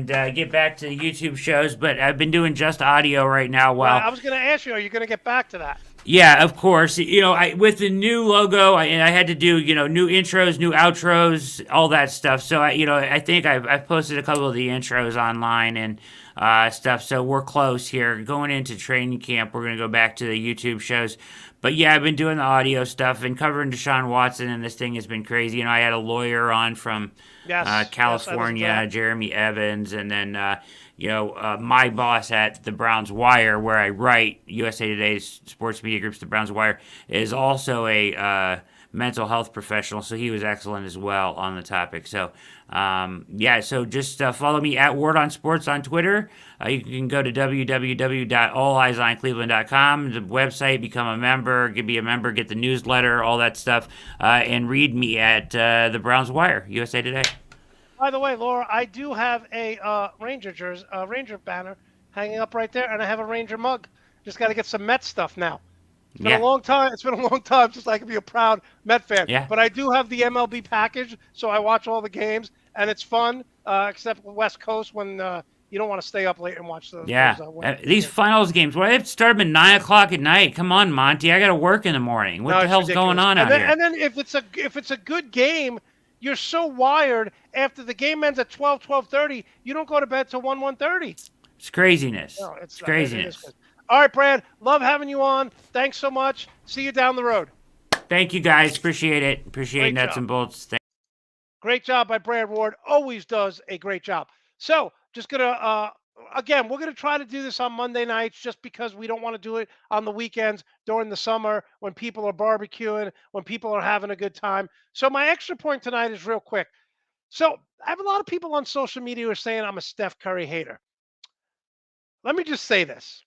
get back to the YouTube shows. But I've been doing just audio right now. Well, I was going to ask you, are you going to get back to that? Yeah, of course. With the new logo, I had to do, new intros, new outros, all that stuff. So, I think I've posted a couple of the intros online, and stuff. So we're close here. Going into training camp, we're going to go back to the YouTube shows. But yeah, I've been doing the audio stuff and covering Deshaun Watson, and this thing has been crazy. I had a lawyer on from Yes, yes, I listened to California, that. Jeremy Evans, and then my boss at the Browns Wire, where I write USA Today's sports media groups, the Browns Wire, is also a mental health professional, so he was excellent as well on the topic. So, so just follow me at Word on Sports on Twitter. You can go to www.alleyesOnCleveland.com, the website, become a member, be a member, get the newsletter, all that stuff, and read me at the Browns Wire, USA Today. By the way, Laura, I do have a Ranger banner hanging up right there, and I have a Ranger mug. Just got to get some Met stuff now. It's been a Yeah, long time. It's been a long time since I could be a proud Met fan. yeah. But I do have the MLB package, so I watch all the games, and it's fun. Except West Coast when you don't want to stay up late and watch Yeah, those West these games. finals games. Why they have to start them at 9 o'clock at night? Come on, Monty. I got to work in the morning. What No, the it's hell's going ridiculous. on And out then here? and then if it's a good game, you're so wired after the game ends at 12:30, you don't go to bed till 1:30. It's craziness. No, It's it is craziness. good. All right, Brad. Love having you on. Thanks so much. See you down the road. Thank you guys. Appreciate it. Appreciate Great nuts job. and bolts. Great job by Brad Ward. Always does a great job. So, just gonna again, we're gonna try to do this on Monday nights, just because we don't want to do it on the weekends during the summer when people are barbecuing, when people are having a good time. So, my extra point tonight is real quick. So, I have a lot of people on social media who are saying I'm a Steph Curry hater. Let me just say this.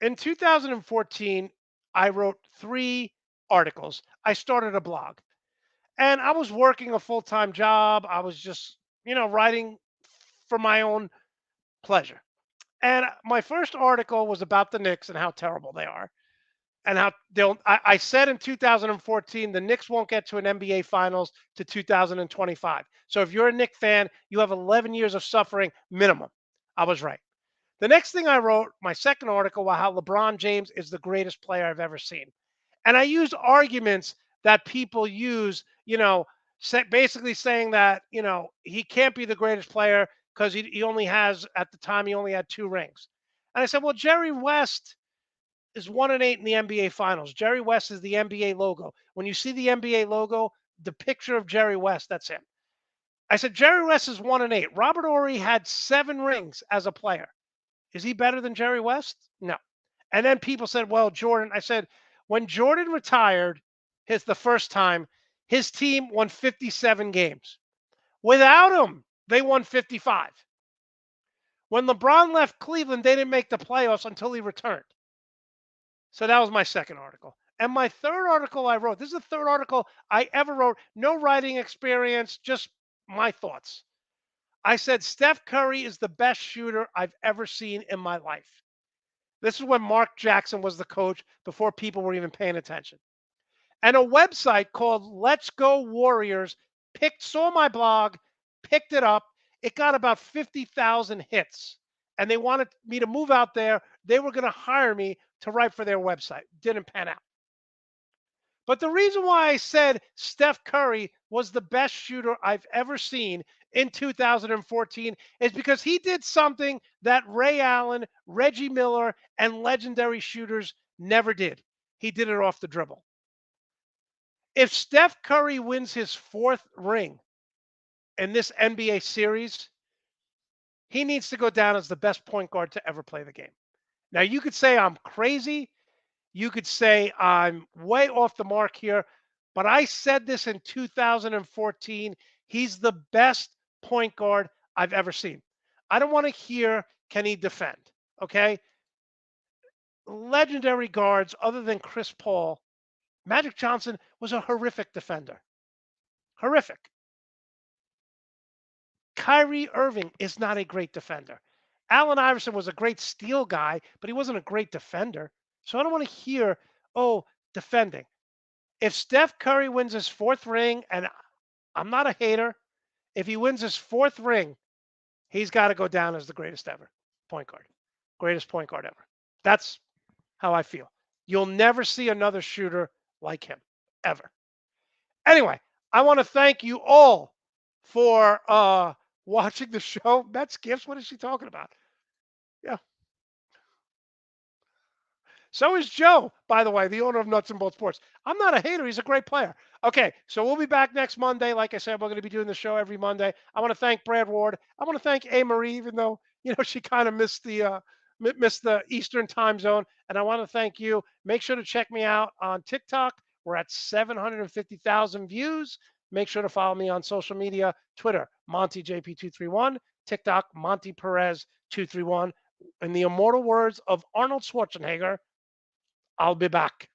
In 2014, I wrote 3 articles. I started a blog. And I was working a full-time job. I was just, writing for my own pleasure. And my first article was about the Knicks and how terrible they are. And how they'll I said in 2014 the Knicks won't get to an NBA finals to 2025. So if you're a Knicks fan, you have 11 years of suffering minimum. I was right. The next thing I wrote, my second article, was how LeBron James is the greatest player I've ever seen. And I used arguments that people use, basically saying that, he can't be the greatest player because he only has, at the time, he only had 2 rings. And I said, well, Jerry West is 1-8 in the NBA Finals. Jerry West is the NBA logo. When you see the NBA logo, the picture of Jerry West, that's him. I said, Jerry West is 1-8. Robert Horry had 7 rings as a player. Is he better than Jerry West? No. And then people said, well, Jordan. I said, when Jordan retired the first time, his team won 57 games. Without him, they won 55. When LeBron left Cleveland, they didn't make the playoffs until he returned. So that was my second article. And my third article I wrote, this is the third article I ever wrote, no writing experience, just my thoughts. I said, Steph Curry is the best shooter I've ever seen in my life. This is when Mark Jackson was the coach, before people were even paying attention. And a website called Let's Go Warriors saw my blog, picked it up. It got about 50,000 hits. And they wanted me to move out there. They were going to hire me to write for their website. Didn't pan out. But the reason why I said Steph Curry was the best shooter I've ever seen in 2014 is because he did something that Ray Allen, Reggie Miller, and legendary shooters never did. He did it off the dribble. If Steph Curry wins his 4th ring in this NBA series, he needs to go down as the best point guard to ever play the game. Now, you could say I'm crazy. You could say I'm way off the mark here, but I said this in 2014. He's the best point guard I've ever seen. I don't want to hear, can he defend? Okay. Legendary guards, other than Chris Paul, Magic Johnson was a horrific defender. Horrific. Kyrie Irving is not a great defender. Allen Iverson was a great steal guy, but he wasn't a great defender. So I don't want to hear, oh, defending. If Steph Curry wins his 4th ring, and I'm not a hater, if he wins his 4th ring, he's got to go down as the greatest ever point guard. Greatest point guard ever. That's how I feel. You'll never see another shooter like him, ever. Anyway, I want to thank you all for watching the show. Mets Gifts, what is she talking about? Yeah. So is Joe, by the way, the owner of Nuts and Bolts Sports. I'm not a hater. He's a great player. Okay, so we'll be back next Monday. Like I said, we're going to be doing the show every Monday. I want to thank Brad Ward. I want to thank Amarie, even though she kind of missed the Eastern time zone. And I want to thank you. Make sure to check me out on TikTok. We're at 750,000 views. Make sure to follow me on social media: Twitter, MonteJP231; TikTok, Monte Perez 231. In the immortal words of Arnold Schwarzenegger, I'll be back.